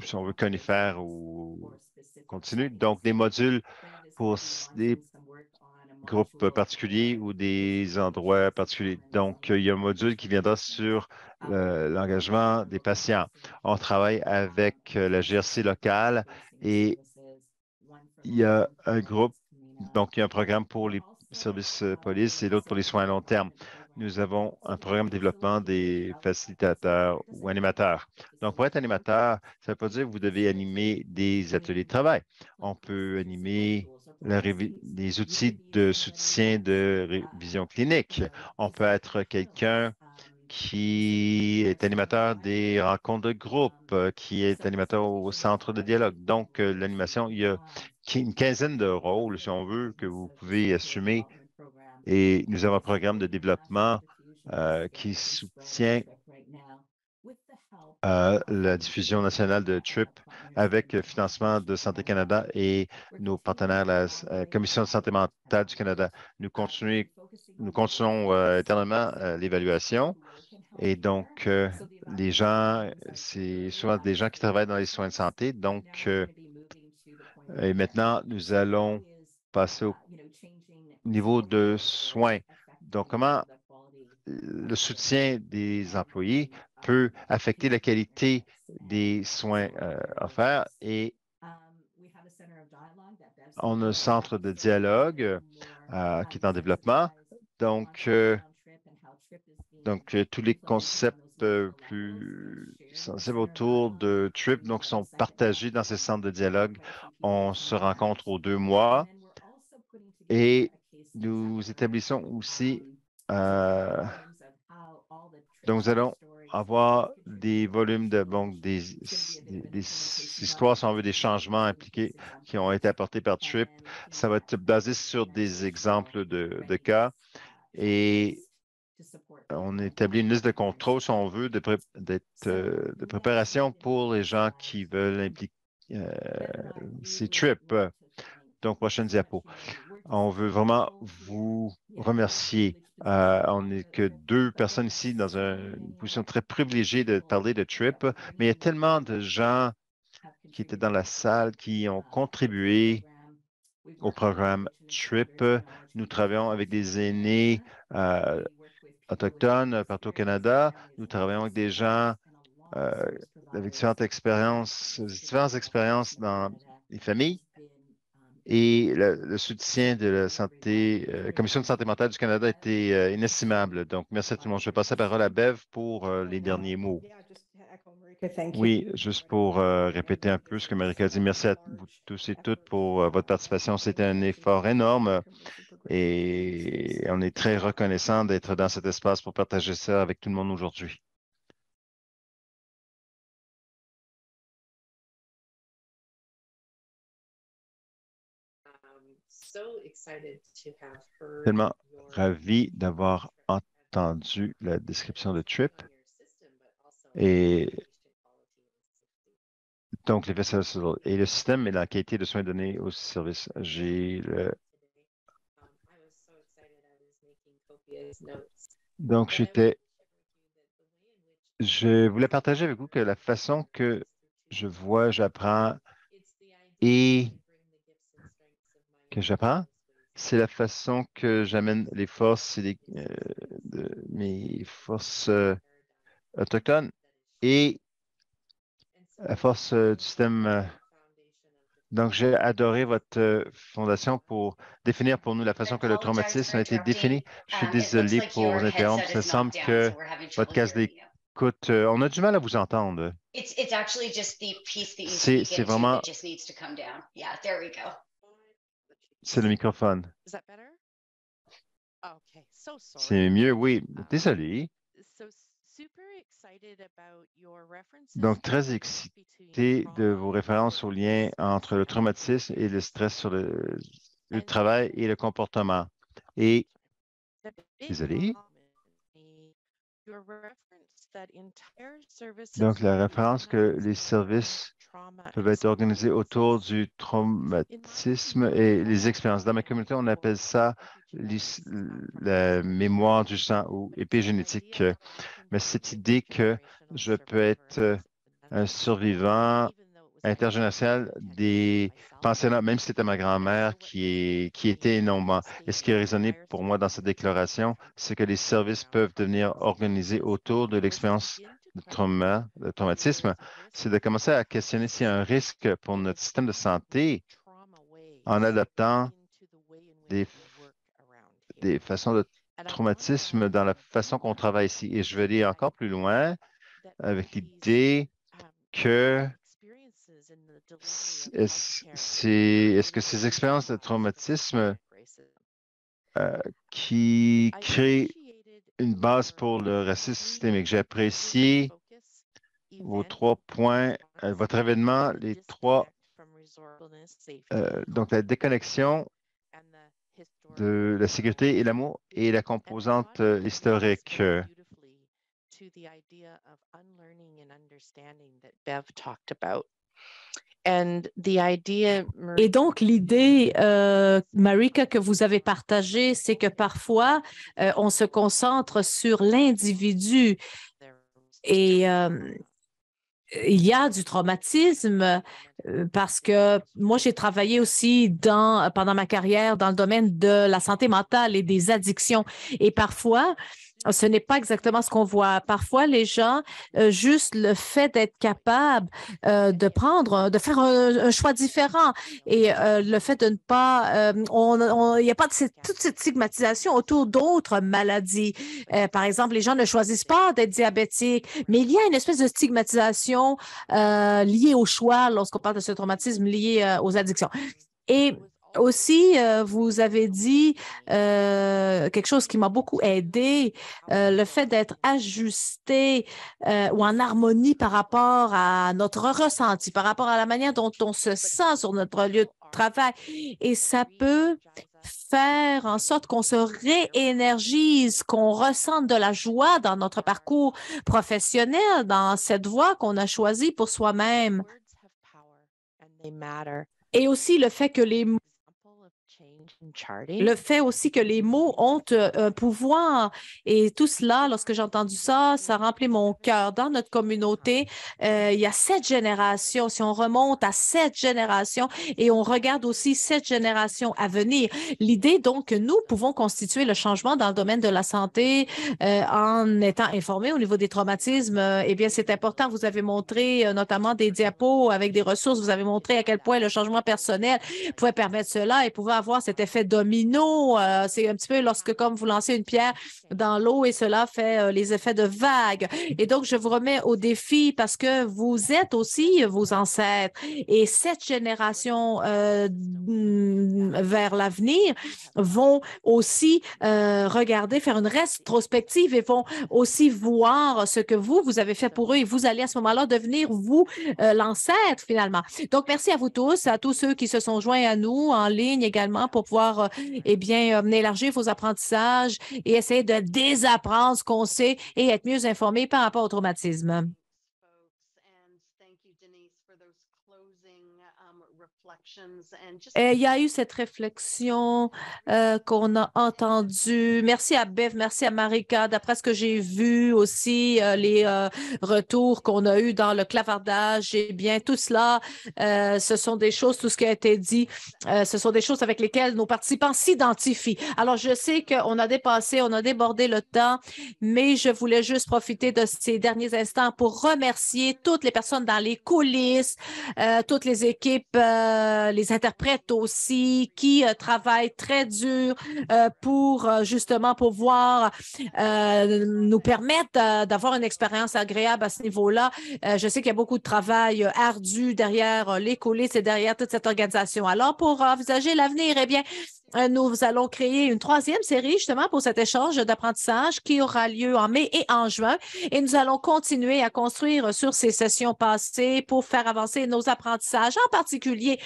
Speaker 3: si on veut, conifère ou continu. Donc, des modules pour des groupes particuliers ou des endroits particuliers. Donc, il y a un module qui viendra sur l'engagement des patients. On travaille avec la GRC locale et il y a un groupe, donc il y a un programme pour les services police et l'autre pour les soins à long terme. Nous avons un programme de développement des facilitateurs ou animateurs. Donc, pour être animateur, ça veut pas dire que vous devez animer des ateliers de travail. On peut animer les outils de soutien de révision clinique. On peut être quelqu'un qui est animateur des rencontres de groupe, qui est animateur au centre de dialogue. Donc, l'animation, il y a une quinzaine de rôles, si on veut, que vous pouvez assumer. Et nous avons un programme de développement qui soutient la diffusion nationale de TRIP avec le financement de Santé Canada et nos partenaires, la Commission de santé mentale du Canada. Nous continuons éternellement l'évaluation. Et donc, les gens, c'est souvent des gens qui travaillent dans les soins de santé. Donc, et maintenant, nous allons passer au niveau de soins. Donc, comment le soutien des employés peut affecter la qualité des soins offerts et on a un centre de dialogue qui est en développement. Donc, tous les concepts plus sensibles autour de TRIP donc, sont partagés dans ces centres de dialogue. On se rencontre aux 2 mois et nous établissons aussi donc, nous allons avoir des volumes de des histoires, si on veut, des changements impliqués qui ont été apportés par TRIP. Ça va être basé sur des exemples de cas et on établit une liste de contrôle, si on veut, de préparation pour les gens qui veulent impliquer ces TRIP. Donc, prochaine diapo. On veut vraiment vous remercier. On n'est que 2 personnes ici dans une position très privilégiée de parler de TRIP, mais il y a tellement de gens qui étaient dans la salle qui ont contribué au programme TRIP. Nous travaillons avec des aînés autochtones partout au Canada. Nous travaillons avec des gens avec différentes expériences dans les familles. Et le soutien de la Commission de santé mentale du Canada a été inestimable. Donc, merci à tout le monde. Je vais passer la parole à Bev pour les derniers mots. Oui, juste pour répéter un peu ce que Marika a dit. Merci à vous tous et toutes pour votre participation. C'était un effort énorme et on est très reconnaissant d'être dans cet espace pour partager ça avec tout le monde aujourd'hui. Tellement ravi d'avoir entendu la description de TRIP et donc les vessels et le système et la qualité de soins donnés au service. Donc, je voulais partager avec vous que la façon que je vois, j'apprends et que j'apprends, c'est la façon que j'amène les forces de mes forces autochtones et la force du système. Donc, j'ai adoré votre fondation pour définir pour nous la façon que le traumatisme a été défini. Je suis désolé pour vous interrompre. Ça semble que votre casque d'écoute, on a du mal à vous entendre. C'est vraiment, c'est le microphone. C'est mieux, oui. Désolé. Donc, très excité de vos références au lien entre le traumatisme et le stress sur le travail et le comportement. Et, désolé. Donc, la référence que les services peuvent être organisés autour du traumatisme et les expériences. Dans ma communauté, on appelle ça la mémoire du sang ou épigénétique. Mais cette idée que je peux être un survivant intergénérationnel des pensionnats, même si c'était ma grand-mère qui était énormément. Et ce qui a résonné pour moi dans cette déclaration, c'est que les services peuvent devenir organisés autour de l'expérience de traumatisme. C'est de commencer à questionner s'il y a un risque pour notre système de santé en adaptant des façons de traumatisme dans la façon qu'on travaille ici. Et je vais aller encore plus loin avec l'idée que est-ce que ces expériences de traumatisme qui créent une base pour le racisme systémique. J'ai apprécié vos 3 points, votre événement, les 3, donc la déconnexion de la sécurité et l'amour et la composante historique.
Speaker 2: Et donc, l'idée, Marika, que vous avez partagée, c'est que parfois, on se concentre sur l'individu et il y a du traumatisme parce que moi, j'ai travaillé aussi pendant ma carrière dans le domaine de la santé mentale et des addictions. Et parfois, ce n'est pas exactement ce qu'on voit. Parfois, les gens, juste le fait d'être capable de faire un choix différent et le fait de ne pas, il n'y a pas toute cette stigmatisation autour d'autres maladies. Par exemple, les gens ne choisissent pas d'être diabétiques, mais il y a une espèce de stigmatisation liée au choix lorsqu'on parle de ce traumatisme lié aux addictions. Et aussi, vous avez dit quelque chose qui m'a beaucoup aidé, le fait d'être ajusté ou en harmonie par rapport à notre ressenti, par rapport à la manière dont on se sent sur notre lieu de travail. Et ça peut faire en sorte qu'on se réénergise, qu'on ressente de la joie dans notre parcours professionnel, dans cette voie qu'on a choisie pour soi-même. Et aussi le fait que les mots ont un pouvoir. Et tout cela, lorsque j'ai entendu ça, ça remplit mon cœur. Dans notre communauté, il y a 7 générations. Si on remonte à 7 générations et on regarde aussi 7 générations à venir, l'idée donc que nous pouvons constituer le changement dans le domaine de la santé en étant informés au niveau des traumatismes, eh bien, c'est important. Vous avez montré notamment des diapos avec des ressources. Vous avez montré à quel point le changement personnel pouvait permettre cela et pouvait avoir cet effet domino. C'est un petit peu lorsque, comme vous lancez une pierre dans l'eau et cela fait les effets de vagues. Et donc, je vous remets au défi parce que vous êtes aussi vos ancêtres et cette génération vers l'avenir vont aussi regarder, faire une rétrospective et vont aussi voir ce que vous avez fait pour eux et vous allez à ce moment-là devenir, vous, l'ancêtre finalement. Donc, merci à vous tous, à tous ceux qui se sont joints à nous en ligne également pour pouvoir, eh bien, élargir vos apprentissages et essayer de désapprendre ce qu'on sait et être mieux informés par rapport au traumatisme. Il y a eu cette réflexion qu'on a entendue. Merci à Bev, merci à Marika. D'après ce que j'ai vu aussi, les retours qu'on a eus dans le clavardage, eh bien, tout cela, ce sont des choses, tout ce qui a été dit, ce sont des choses avec lesquelles nos participants s'identifient. Alors, je sais qu'on a dépassé, on a débordé le temps, mais je voulais juste profiter de ces derniers instants pour remercier toutes les personnes dans les coulisses, toutes les équipes, les interprètes aussi, qui travaillent très dur pour justement pouvoir nous permettre d'avoir une expérience agréable à ce niveau-là. Je sais qu'il y a beaucoup de travail ardu derrière les coulisses et derrière toute cette organisation. Alors, pour envisager l'avenir, eh bien, nous allons créer une 3e série justement pour cet échange d'apprentissage qui aura lieu en mai et en juin. Et nous allons continuer à construire sur ces sessions passées pour faire avancer nos apprentissages. En particulier,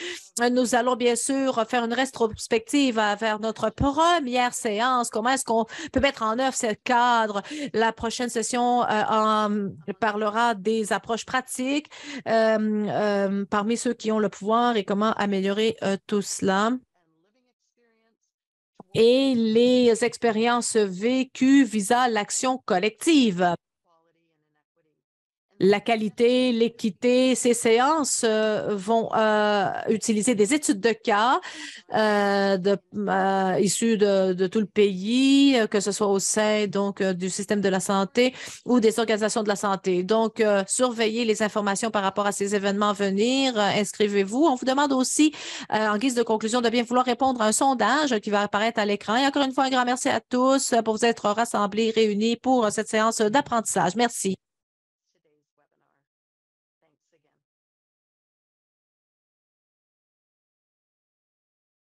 Speaker 2: nous allons bien sûr faire une rétrospective vers notre première séance. Comment est-ce qu'on peut mettre en œuvre ce cadre? La prochaine session parlera des approches pratiques parmi ceux qui ont le pouvoir et comment améliorer tout cela. Et les expériences vécues visant l'action collective. La qualité, l'équité, ces séances vont utiliser des études de cas issues de tout le pays, que ce soit au sein donc du système de la santé ou des organisations de la santé. Donc, surveillez les informations par rapport à ces événements à venir. Inscrivez-vous. On vous demande aussi, en guise de conclusion, de bien vouloir répondre à un sondage qui va apparaître à l'écran. Et encore une fois, un grand merci à tous pour vous être rassemblés, réunis pour cette séance d'apprentissage. Merci.